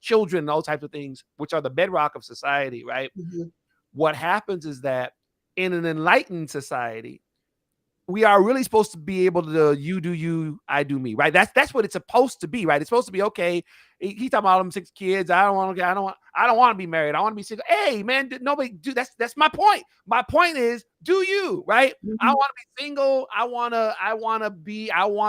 children, and those types of things, which are the bedrock of society, right? Mhm. What happens is that in an enlightened society, we are really supposed to be able to you do you, I do me, right? That's what it's supposed to be, right? It's supposed to be okay. He's talking about them 6 kids. I don't want to be married. I want to be single. Hey, man, nobody do that's my point. My point is, do you, right? I Mhm. want to be single. I want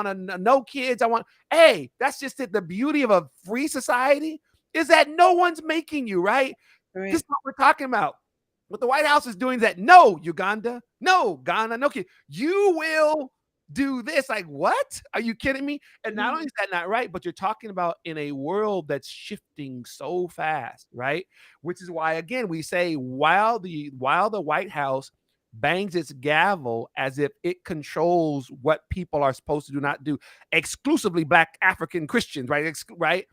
to no kids. Hey, that's just it. The beauty of a free society is that no one's making you, right? This Right. is what we're talking about. What the White House is doing is that no, Uganda, no, Ghana, no kid. You will do this. Like, what? Are you kidding me? And not only is that not right, but you're talking about in a world that's shifting so fast, right? Which is why, again, we say while the White House bangs its gavel as if it controls what people are supposed to do, not do, exclusively Black African Christians, right? Right?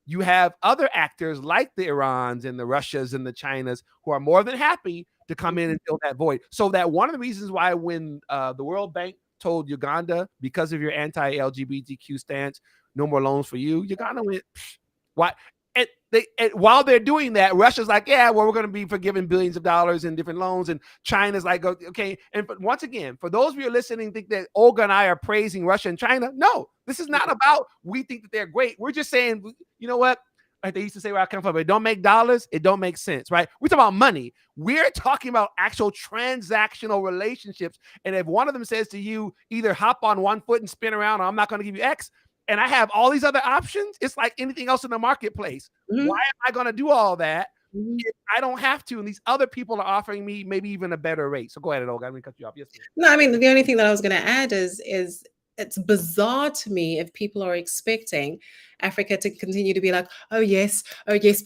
You have other actors like the Irans and the Russias and the Chinas who are more than happy to come in and fill that void. So that one of the reasons why when the World Bank told Uganda, because of your anti-LGBTQ stance, no more loans for you, Uganda went, Why? And while they're doing that, Russia's like, yeah, well, we're going to be forgiving billions of dollars in different loans, and China's like, okay. And once again, for those of you listening, think that Olga and I are praising Russia and China. No, this is not about we think that they're great. We're just saying, you know what? Like they used to say where I come from, it don't make dollars, it don't make sense, right? We're talking about money. We're talking about actual transactional relationships. And if one of them says to you, either hop on one foot and spin around, or I'm not going to give you X, and I have all these other options, it's like anything else in the marketplace. Mm-hmm. Why am I going to do all that if I don't have to? And these other people are offering me maybe even a better rate. So go ahead, Olga. I'm going to cut you off. Yes. No, I mean, the only thing that I was going to add is it's bizarre to me if people are expecting Africa to continue to be like, oh yes,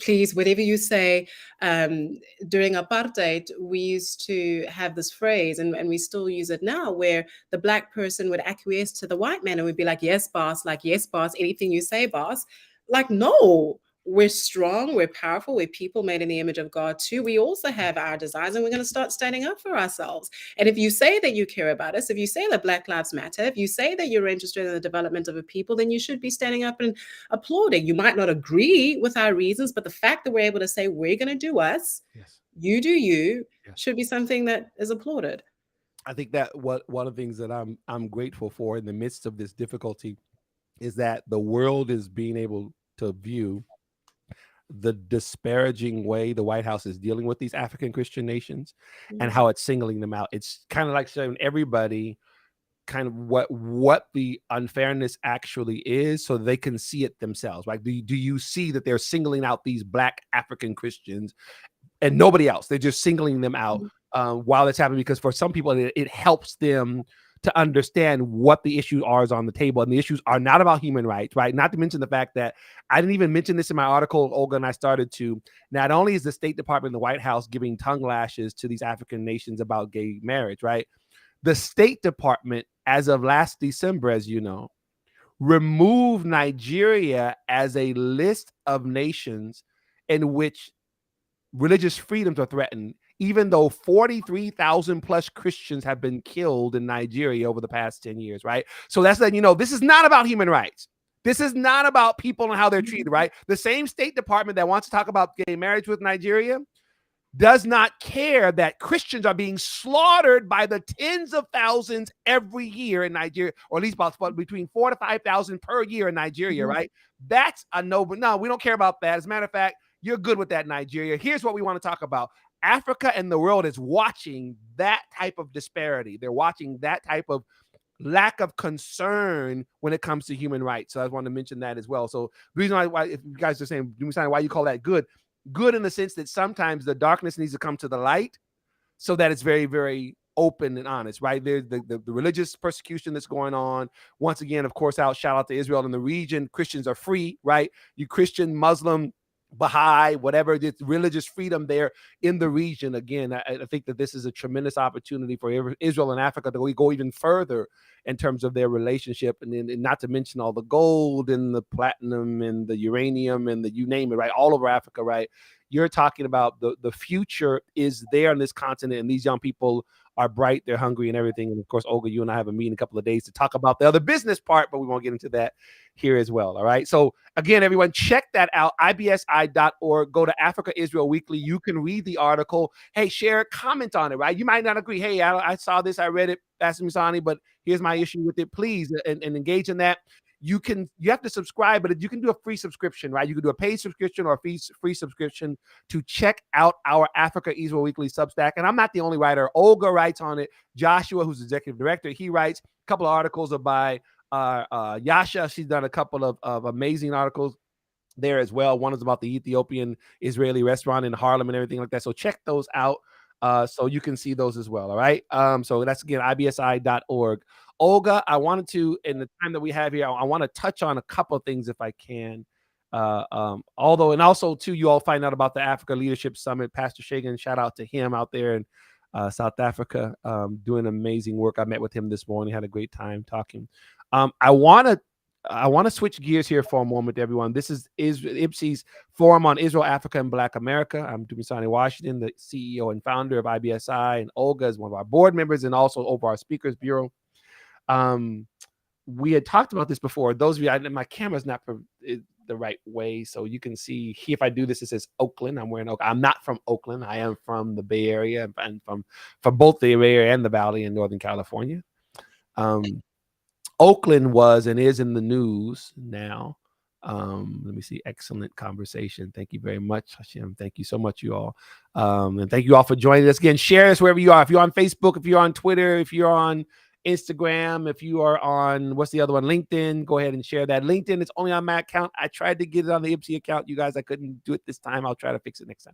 please, whatever you say. During apartheid, we used to have this phrase, and we still use it now, where the Black person would acquiesce to the white man and would be like, yes, boss, anything you say, boss. Like, no. We're strong, we're powerful, we're people made in the image of God too. We also have our desires, and we're going to start standing up for ourselves. And if you say that you care about us, if you say that Black Lives Matter, if you say that you're interested in the development of a people, then you should be standing up and applauding. You might not agree with our reasons, but the fact that we're able to say we're going to do us, yes, you do you, yes, should be something that is applauded. I think that one of the things that I'm grateful for in the midst of this difficulty is that the world is being able to view the disparaging way the White House is dealing with these African Christian nations and how it's singling them out. It's kind of like showing everybody kind of what the unfairness actually is, so they can see it themselves. Like, do you see that they're singling out these Black African Christians and nobody else? They're just singling them out while it's happening, because for some people it helps them to understand what the issues are on the table. And the issues are not about human rights, right? Not to mention the fact that I didn't even mention this in my article, Olga, and I started to, not only is the State Department and the White House giving tongue lashes to these African nations about gay marriage, right? The State Department, as of last December, as you know, removed Nigeria as a list of nations in which religious freedoms are threatened, even though 43,000 plus Christians have been killed in Nigeria over the past 10 years, right? So that's letting you know, this is not about human rights. This is not about people and how they're treated, right? The same State Department that wants to talk about gay marriage with Nigeria does not care that Christians are being slaughtered by the tens of thousands every year in Nigeria, or at least about between 4,000 to 5,000 per year in Nigeria, right? That's a no, but no, we don't care about that. As a matter of fact, you're good with that, Nigeria. Here's what we want to talk about. Africa and the world is watching that type of disparity. They're watching that type of lack of concern when it comes to human rights. So I just want to mention that as well. So the reason why if you guys are saying, why you call that good in the sense that sometimes the darkness needs to come to the light so that it's very, very open and honest, right? There's the religious persecution that's going on. Once again, of course, shout out to Israel and the region. Christians are free, right? You Christian, Muslim, Baha'i, whatever, it's religious freedom there in the region. Again, I think that this is a tremendous opportunity for Israel and Africa to go even further in terms of their relationship, and not to mention all the gold and the platinum and the uranium and the you name it, right? All over Africa, right? You're talking about the future is there on this continent, and these young people are bright, they're hungry and everything. And of course, Olga, you and I have a meeting in a couple of days to talk about the other business part, but we won't get into that here as well. All right. So again, everyone, check that out, ibsi.org. Go to Africa Israel Weekly. You can read the article. Hey, share, comment on it, right? You might not agree. Hey, I saw this, I read it, Pastor Misani, but here's my issue with it. Please, and engage in that. You have to subscribe, but you can do a free subscription, right? You can do a paid subscription or a free subscription to check out our Africa Israel Weekly Substack. And I'm not the only writer. Olga writes on it. Joshua, who's executive director, he writes a couple of articles by Yasha. She's done a couple of amazing articles there as well. One is about the Ethiopian Israeli restaurant in Harlem and everything like that. So check those out. So you can see those as well. All right. So that's again, ibsi.org. Olga, I wanted to, in the time that we have here, I want to touch on a couple of things if I can. Although, and also too, you all find out about the Africa Leadership Summit. Pastor Shagan, shout out to him out there in South Africa, doing amazing work. I met with him this morning, had a great time talking. I want to switch gears here for a moment, everyone. This is IPSI's Forum on Israel, Africa, and Black America. I'm Dumisani Washington, the CEO and founder of IBSI, and Olga is one of our board members and also over our Speakers Bureau. We had talked about this before. Those of you, my camera's not the right way. So you can see here, if I do this, it says Oakland. I'm wearing Oakland. I'm not from Oakland. I am from the Bay Area and from both the Bay Area and the Valley in Northern California. Oakland was and is in the news now. Let me see. Excellent conversation. Thank you very much, Hashem. Thank you so much, you all. And thank you all for joining us again. Share us wherever you are. If you're on Facebook, if you're on Twitter, if you're on Instagram, if you are on, what's the other one? LinkedIn, go ahead and share that. LinkedIn, it's only on my account. I tried to get it on the IPSI account. You guys, I couldn't do it this time. I'll try to fix it next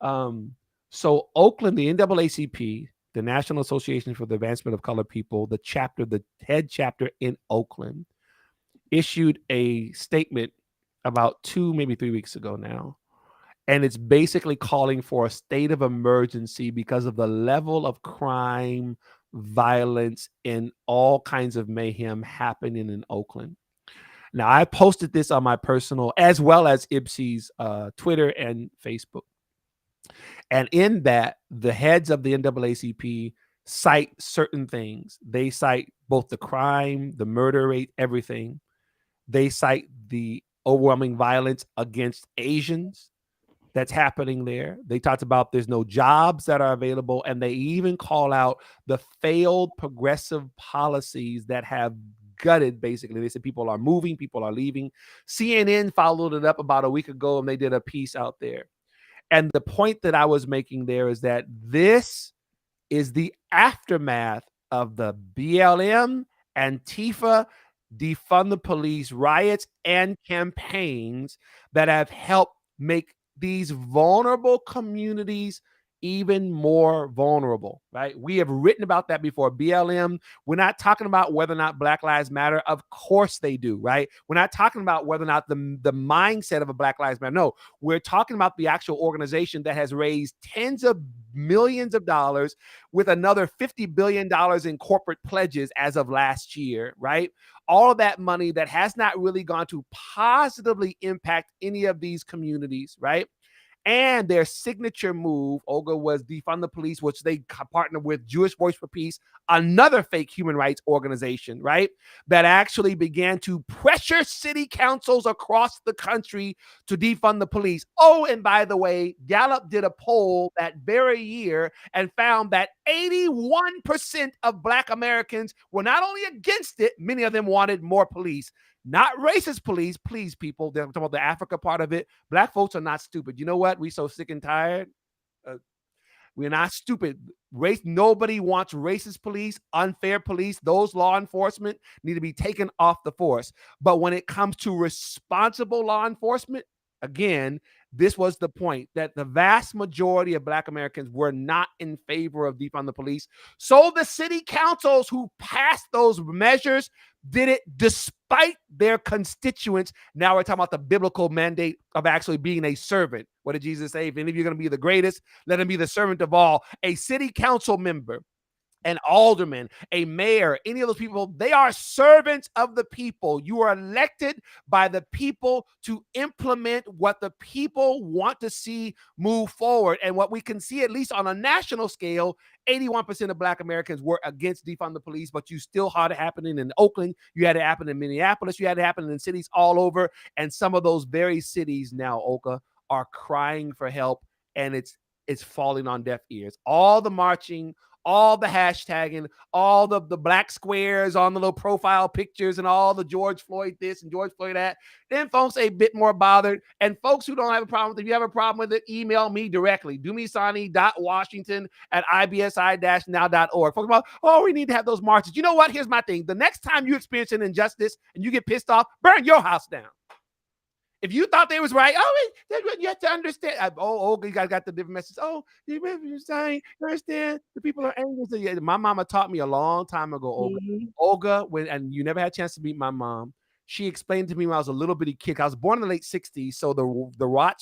time. So Oakland, the NAACP, the National Association for the Advancement of Colored People, the head chapter in Oakland, issued a statement about 2, maybe 3 weeks ago now. And it's basically calling for a state of emergency because of the level of crime, violence, and all kinds of mayhem happening in Oakland. Now, I posted this on my personal, as well as IPSI's Twitter and Facebook. And in that, the heads of the NAACP cite certain things. They cite both the crime, the murder rate, everything. They cite the overwhelming violence against Asians that's happening there. They talked about there's no jobs that are available, and they even call out the failed progressive policies that have gutted, basically. They said people are moving, people are leaving. CNN followed it up about a week ago, and they did a piece out there. And the point that I was making there is that this is the aftermath of the BLM, Antifa, defund the police riots and campaigns that have helped make these vulnerable communities even more vulnerable, right? We have written about that before. BLM, we're not talking about whether or not Black Lives Matter. Of course they do, right? We're not talking about whether or not the mindset of a Black Lives Matter. No, we're talking about the actual organization that has raised tens of millions of dollars with another $50 billion in corporate pledges as of last year, right? All of that money that has not really gone to positively impact any of these communities, right? And their signature move, Olga, was defund the police, which they partnered with Jewish Voice for Peace, another fake human rights organization, right? That actually began to pressure city councils across the country to defund the police. Oh, and by the way, Gallup did a poll that very year and found that 81% of Black Americans were not only against it, many of them wanted more police. Not racist police, please, people. They're talking about the Africa part of it. Black folks are not stupid. You know what? We so sick and tired. We're not stupid. Nobody wants racist police, unfair police. Those law enforcement need to be taken off the force. But when it comes to responsible law enforcement, again, this was the point, that the vast majority of Black Americans were not in favor of defund the police. So the city councils who passed those measures did it despite their constituents. Now we're talking about the biblical mandate of actually being a servant. What did Jesus say? If any of you are going to be the greatest, let him be the servant of all. A city council member, an alderman, a mayor, any of those people, they are servants of the people. You are elected by the people to implement what the people want to see move forward. And what we can see, at least on a national scale, 81% of Black Americans were against defund the police, but you still had it happening in Oakland. You had it happen in Minneapolis. You had it happen in cities all over. And some of those very cities now, Oka, are crying for help, and it's falling on deaf ears. All the marching, all the hashtagging, all the black squares on the little profile pictures, and all the George Floyd this and George Floyd that. Then folks a bit more bothered. And folks who don't have a problem with it, if you have a problem with it, email me directly, dumisani.washington@ibsi-now.org. Folks about, oh, we need to have those marches. You know what? Here's my thing. The next time you experience an injustice and you get pissed off, burn your house down. If you thought they was right, you have to understand. You guys got the different message. Oh, you understand? The people are angry. My mama taught me a long time ago, Olga. Mm-hmm. Olga, and you never had a chance to meet my mom. She explained to me when I was a little bitty kid. I was born in the late 60s, so the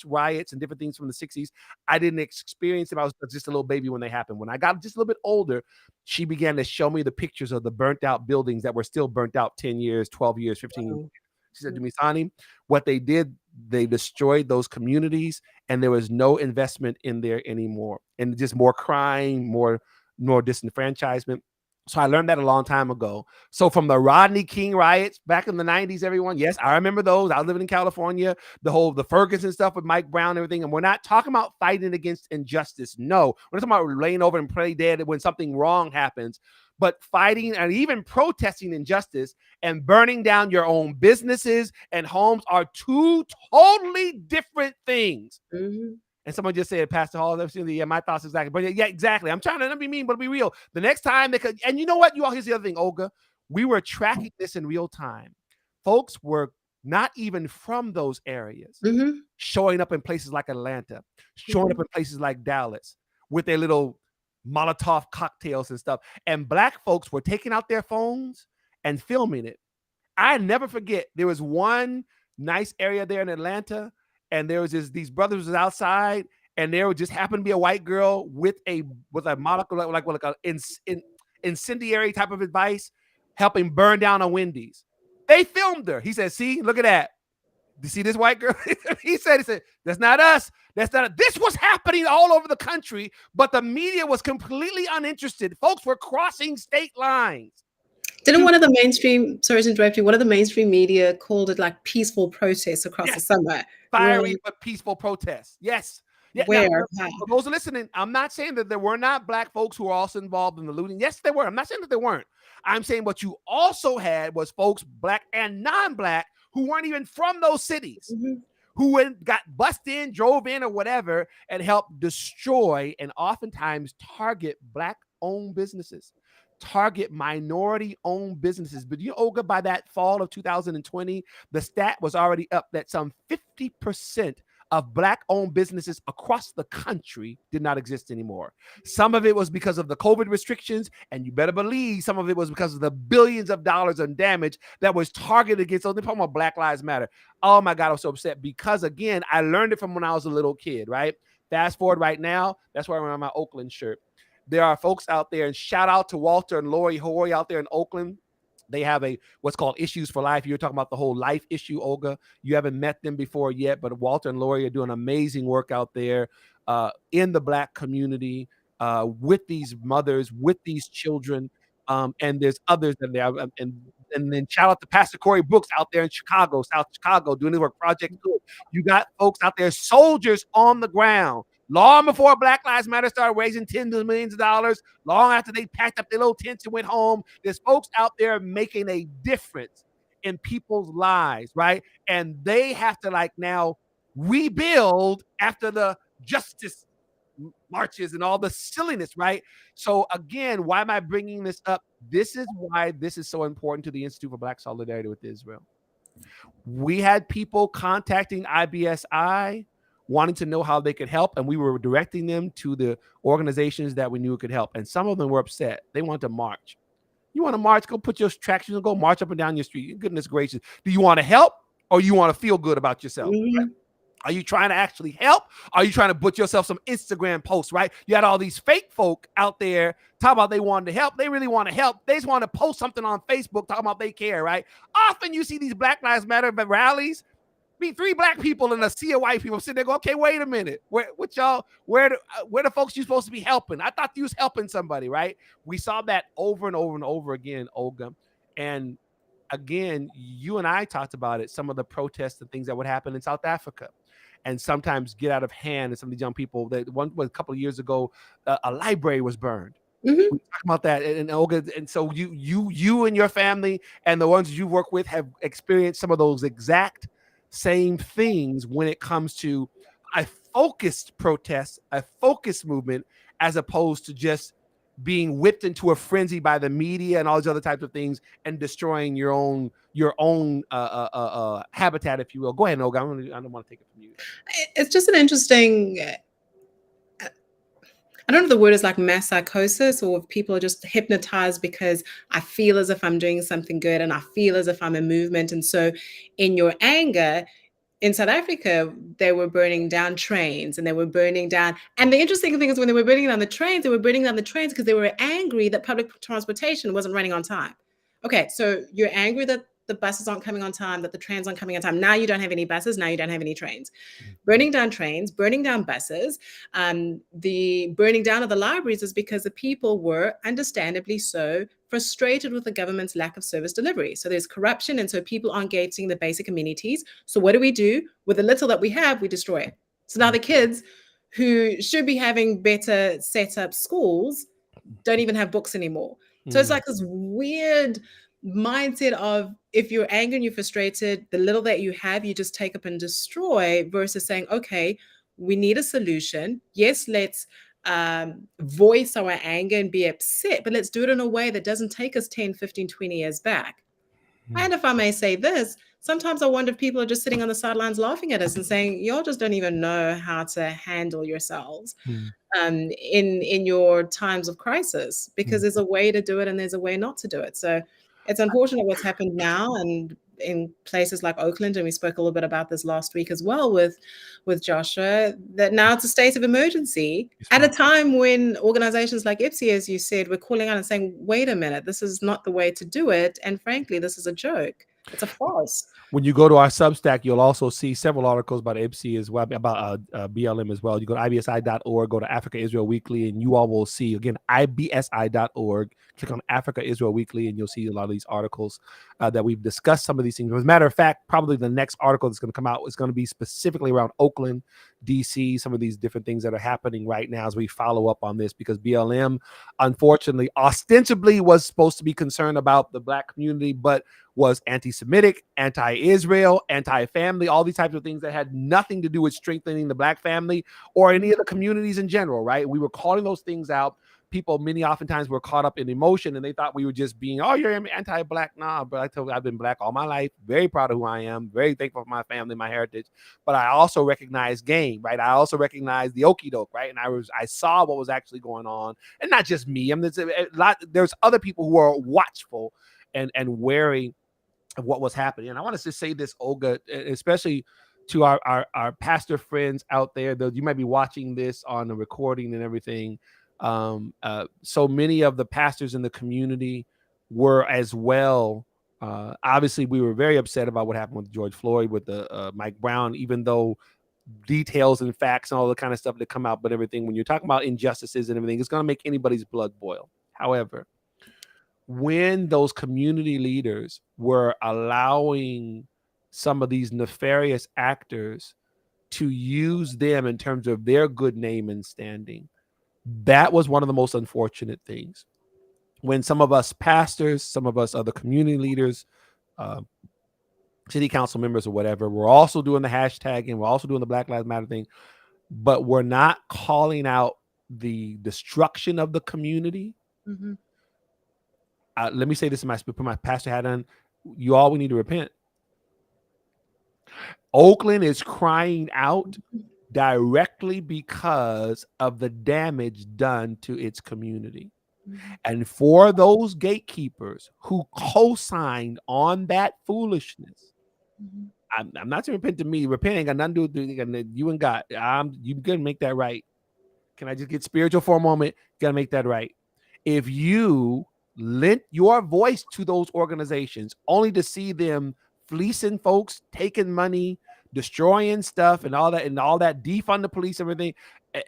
riots and different things from the 60s, I didn't experience them. I was just a little baby when they happened. When I got just a little bit older, she began to show me the pictures of the burnt out buildings that were still burnt out 10 years, 12 years, 15 years. She said to me, Sani, what they did, they destroyed those communities, and there was no investment in there anymore. And just more crime, more disenfranchisement. So I learned that a long time ago. So from the Rodney King riots back in the 90s, everyone, yes, I remember those. I was living in California, the Ferguson stuff with Mike Brown and everything. And we're not talking about fighting against injustice. No, we're not talking about laying over and play dead when something wrong happens, but fighting and even protesting injustice and burning down your own businesses and homes are two totally different things. Mm-hmm. And someone just said, Pastor Hall, yeah, my thoughts exactly. But yeah, exactly. I'm trying to not be mean, but be real. The next time they could, and you know what? You all, here's the other thing, Olga. We were tracking this in real time. Folks were not even from those areas, Mm-hmm. showing up in places like Atlanta, showing up in places like Dallas with their little Molotov cocktails and stuff. And Black folks were taking out their phones and filming it. I never forget, there was one nice area there in Atlanta, and there was these brothers was outside, and there would just happen to be a white girl with a monocle, like an incendiary type of advice, helping burn down a Wendy's. They filmed her. He said, "See, look at that. You see this white girl?" he said, "That's not us. That's not." This was happening all over the country, but the media was completely uninterested. Folks were crossing state lines. Didn't one of the mainstream, sorry to interrupt you, one of the mainstream media called it like peaceful protests across the summer? Fiery but peaceful protests. Yes. Yeah. Where? Now, for those listening, I'm not saying that there were not Black folks who were also involved in the looting. Yes, there were. I'm not saying that there weren't. I'm saying what you also had was folks, Black and non-Black, who weren't even from those cities, Mm-hmm. who got bussed in, drove in, or whatever, and helped destroy and oftentimes target Black-owned businesses, target minority-owned businesses. But you, Olga, by that fall of 2020, the stat was already up that some 50% of Black-owned businesses across the country did not exist anymore. Some of it was because of the COVID restrictions, and you better believe some of it was because of the billions of dollars in damage that was targeted against. So they're talking about Black Lives Matter. Oh my God, I was so upset because, again, I learned it from when I was a little kid, right? Fast forward right now, that's why I'm wearing my Oakland shirt. There are folks out there, and shout out to Walter and Lori Hoy out there in Oakland. They have what's called Issues for Life. You're talking about the whole life issue, Olga. You haven't met them before yet, but Walter and Lori are doing amazing work out there in the Black community with these mothers, with these children, and there's others that they are. And then shout out to Pastor Corey Brooks out there in Chicago, South Chicago, doing his work, Project Good. You got folks out there, soldiers on the ground. Long before Black Lives Matter started raising tens of millions of dollars, long after they packed up their little tents and went home, there's folks out there making a difference in people's lives, right? And they have to now rebuild after the justice marches and all the silliness, right? So again, why am I bringing this up? This is why this is so important to the Institute for Black Solidarity with Israel. We had people contacting IBSI wanting to know how they could help, and we were directing them to the organizations that we knew could help. And some of them were upset. They wanted to march. You want to march? Go put your tractions and go march up and down your street. Goodness gracious. Do you want to help, or you want to feel good about yourself? Mm-hmm. Right? Are you trying to actually help? Are you trying to put yourself some Instagram posts, right? You had all these fake folk out there talking about they wanted to help. They really want to help. They just want to post something on Facebook talking about they care, right? Often you see these Black Lives Matter rallies, be 3 Black people and a sea of white people sitting there go, okay, wait a minute. Where the folks you supposed to be helping? I thought you was helping somebody, right? We saw that over and over and over again, Olga. And again, you and I talked about it, some of the protests and things that would happen in South Africa and sometimes get out of hand. And some of these young people, that a couple of years ago, a library was burned. Mm-hmm. We talk about that, and Olga, and so you and your family and the ones you work with have experienced some of those exact same things when it comes to a focused protest, a focused movement, as opposed to just being whipped into a frenzy by the media and all these other types of things and destroying your own habitat, if you will. Go ahead, Olga. I don't want to take it from you. It's just an interesting, I don't know if the word is like mass psychosis, or if people are just hypnotized because I feel as if I'm doing something good and I feel as if I'm a movement. And so in your anger, in South Africa, they were burning down trains and they were burning down. And the interesting thing is when they were burning down the trains, they were burning down the trains because they were angry that public transportation wasn't running on time. Okay, so you're angry that the buses aren't coming on time, that the trains aren't coming on time. Now you don't have any buses. Now you don't have any trains. Burning down trains, burning down buses. The burning down of the libraries is because the people were understandably so frustrated with the government's lack of service delivery. So there's corruption, and so people aren't getting the basic amenities. So what do? With the little that we have, we destroy it. So now the kids who should be having better set up schools don't even have books anymore. So it's like this weird mindset of, if you're angry and you're frustrated, the little that you have, you just take up and destroy, versus saying, okay, we need a solution. Yes, let's voice our anger and be upset, but let's do it in a way that doesn't take us 10, 15, 20 years back. And if I may say this, sometimes I wonder if people are just sitting on the sidelines laughing at us and saying, y'all just don't even know how to handle yourselves in your times of crisis, because there's a way to do it and there's a way not to do it. So it's unfortunate what's happened now, and in places like Oakland, and we spoke a little bit about this last week as well with Joshua, that now it's a state of emergency at a time when organizations like IPSI, as you said, were calling out and saying, wait a minute, this is not the way to do it. And frankly, this is a joke. It's a farce. When you go to our Substack, you'll also see several articles about IPSI as well, about BLM as well. You go to ibsi.org, go to Africa Israel Weekly, and you all will see, again, ibsi.org. Click on Africa Israel Weekly, and you'll see a lot of these articles that we've discussed some of these things. As a matter of fact, probably the next article that's going to come out is going to be specifically around Oakland, DC, some of these different things that are happening right now as we follow up on this, because BLM, unfortunately, ostensibly was supposed to be concerned about the Black community, but was anti-Semitic, anti-Israel, anti-family, all these types of things that had nothing to do with strengthening the Black family or any of the communities in general, right? We were calling those things out. People, many oftentimes were caught up in emotion, and they thought we were just being, oh, you're anti-Black. Nah, but I told you, I've been Black all my life. Very proud of who I am. Very thankful for my family, my heritage. But I also recognize game, right? I also recognize the okie doke, right? And I saw what was actually going on, and not just me. I mean, there's other people who are watchful and wary of what was happening. And I want to just say this, Olga, especially to our pastor friends out there, though you might be watching this on the recording and everything. So many of the pastors in the community were as well. Obviously, we were very upset about what happened with George Floyd, with the Mike Brown, even though details and facts and all the kind of stuff that come out, but everything, when you're talking about injustices and everything, it's going to make anybody's blood boil. However, when those community leaders were allowing some of these nefarious actors to use them in terms of their good name and standing, that was one of the most unfortunate things. When some of us pastors, some of us other community leaders, city council members or whatever, we're also doing the hashtag and we're also doing the Black Lives Matter thing, but we're not calling out the destruction of the community. Mm-hmm. Let me say this, put my pastor hat on. You all, we need to repent. Oakland is crying out directly because of the damage done to its community. And for those gatekeepers who co-signed on that foolishness, I'm not saying repent to me. Repent ain't got nothing to do with you and God. You gonna make that right. Can I just get spiritual for a moment? Gotta make that right. If you lent your voice to those organizations only to see them fleecing folks, taking money, destroying stuff, and all that, defund the police, everything,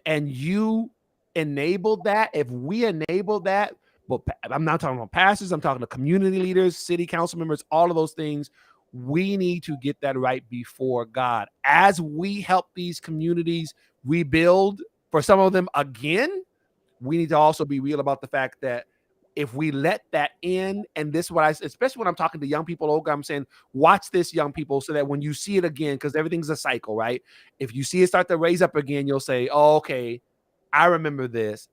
and you enabled that, if we enabled that, but I'm not talking about pastors, I'm talking to community leaders, city council members, all of those things, we need to get that right before God. As we help these communities rebuild, for some of them again, we need to also be real about the fact that if we let that in, and this is what especially when I'm talking to young people, Olga, I'm saying, watch this, young people, so that when you see it again, because everything's a cycle, right? If you see it start to raise up again, you'll say, oh, okay, I remember this.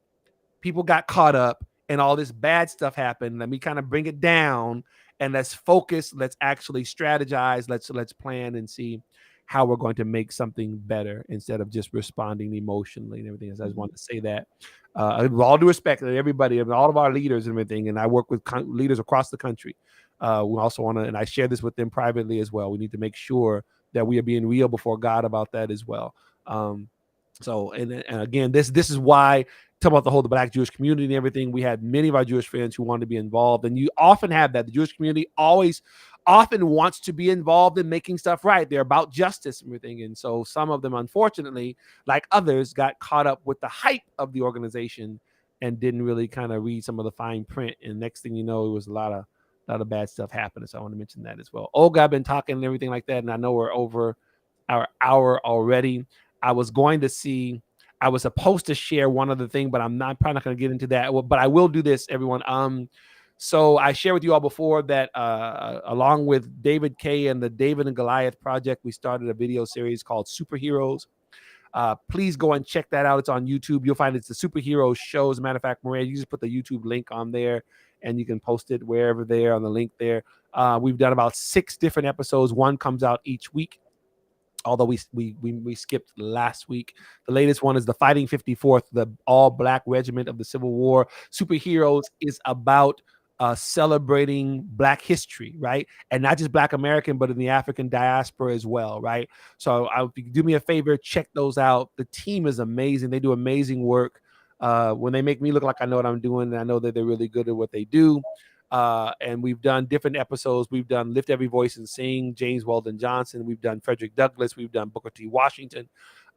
People got caught up and all this bad stuff happened. Let me kind of bring it down and let's focus. Let's actually strategize. Let's plan and see how we're going to make something better instead of just responding emotionally and everything. I just wanted to say that. With all due respect to everybody and all of our leaders and everything, and I work with leaders across the country. We also want to, and I share this with them privately as well. We need to make sure that we are being real before God about that as well. So, and again, this is why, talking about the Black Jewish community and everything, we had many of our Jewish friends who wanted to be involved, and you often have that. The Jewish community always often wants to be involved in making stuff right. They're about justice and everything. And so some of them, unfortunately, like others, got caught up with the hype of the organization and didn't really kind of read some of the fine print. And next thing you know, it was a lot of bad stuff happening. So I want to mention that as well. Olga, I've been talking and everything like that, and I know we're over our hour already. I was supposed to share one other thing, but I'm probably not going to get into that. But I will do this, everyone. So I shared with you all before that along with David Kay and the David and Goliath Project, we started a video series called Superheroes. Please go and check that out. It's on YouTube. You'll find it's the Superheroes show. As a matter of fact, Maria, you just put the YouTube link on there and you can post it wherever there on the link there. We've done about 6 different episodes. One comes out each week, although we skipped last week. The latest one is the Fighting 54th, the all-black regiment of the Civil War. Superheroes is about celebrating Black history, right? And not just Black American, but in the African diaspora as well, right? So if you do me a favor, check those out. The team is amazing. They do amazing work. When they make me look like I know what I'm doing, and I know that they're really good at what they do. And we've done different episodes. We've done Lift Every Voice and Sing, James Weldon Johnson. We've done Frederick Douglass. We've done Booker T. Washington,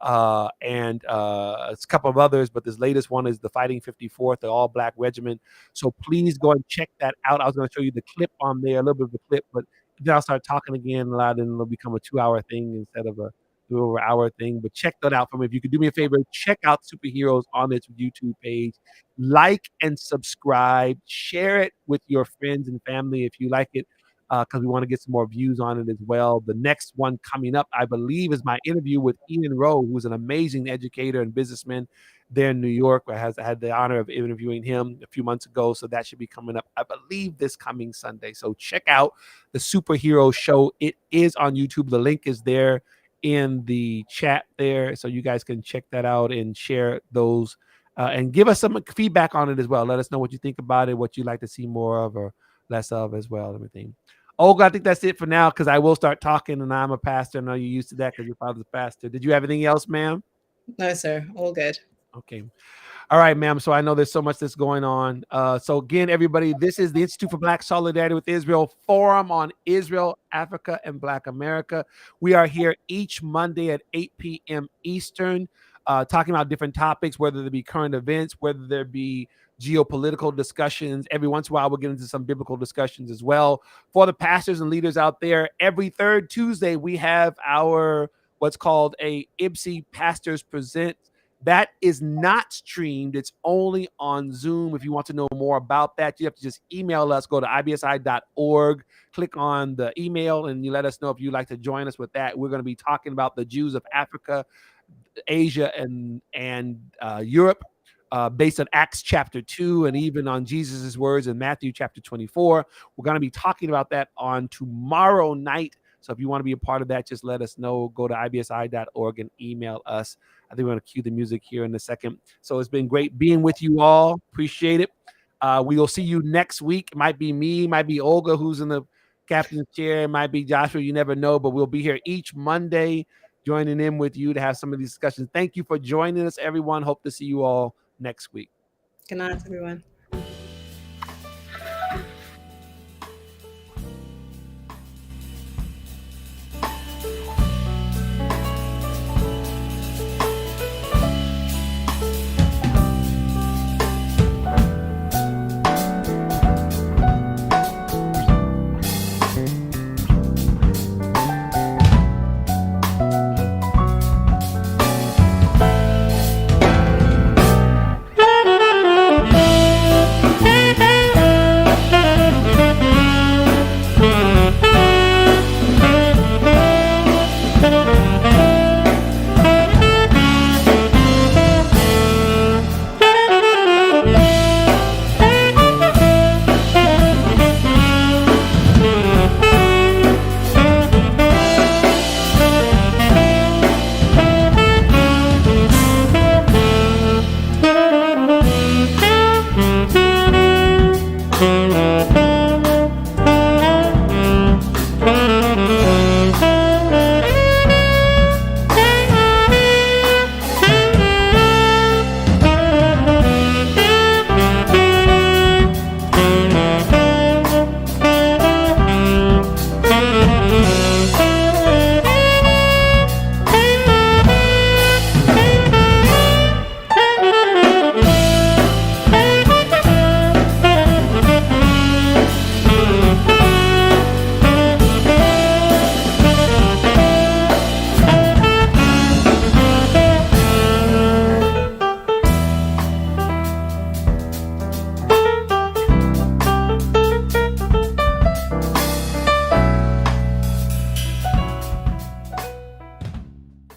and a couple of others. But this latest one is the Fighting 54th, the All-Black Regiment. So please go and check that out. I was going to show you the clip on there, a little bit of a clip, but then I'll start talking again a lot, and it'll become a 2-hour thing instead of a 2-hour thing. But check that out for me. If you could do me a favor, check out Superheroes on its YouTube page. Like and subscribe. Share it with your friends and family if you like it, because we want to get some more views on it as well. The next one coming up, I believe, is my interview with Ian Rowe, who's an amazing educator and businessman there in New York. I had the honor of interviewing him a few months ago, so that should be coming up, I believe, this coming Sunday. So check out the Superhero Show. It is on YouTube. The link is there in the chat there, so you guys can check that out and share those. And give us some feedback on it as well. Let us know what you think about it, what you'd like to see more of or less of as well, everything. Olga, I think that's it for now, because I will start talking, and I'm a pastor. I know you're used to that because your father's a pastor. Did you have anything else, ma'am? No, sir. All good. Okay. All right, ma'am. So I know there's so much that's going on. So again, everybody, this is the Institute for Black Solidarity with Israel Forum on Israel, Africa, and Black America. We are here each Monday at 8 p.m. Eastern, talking about different topics, whether there be current events, whether there be geopolitical discussions. Every once in a while, we'll get into some biblical discussions as well. For the pastors and leaders out there, every third Tuesday, we have our what's called a IBSI Pastors Present. That is not streamed. It's only on Zoom. If you want to know more about that, you have to just email us. Go to ibsi.org, click on the email, and you let us know if you'd like to join us with that. We're going to be talking about the Jews of Africa, Asia, and Europe, based on Acts chapter 2 and even on Jesus's words in Matthew chapter 24. We're going to be talking about that on tomorrow night. So if you want to be a part of that, just let us know. Go to ibsi.org and email us. I think we're going to cue the music here in a second. So it's been great being with you all. Appreciate it. We will see you next week. It might be me, might be Olga, who's in the captain's chair. It might be Joshua. You never know, but we'll be here each Monday joining in with you to have some of these discussions. Thank you for joining us, everyone. Hope to see you all next week. Good night, everyone.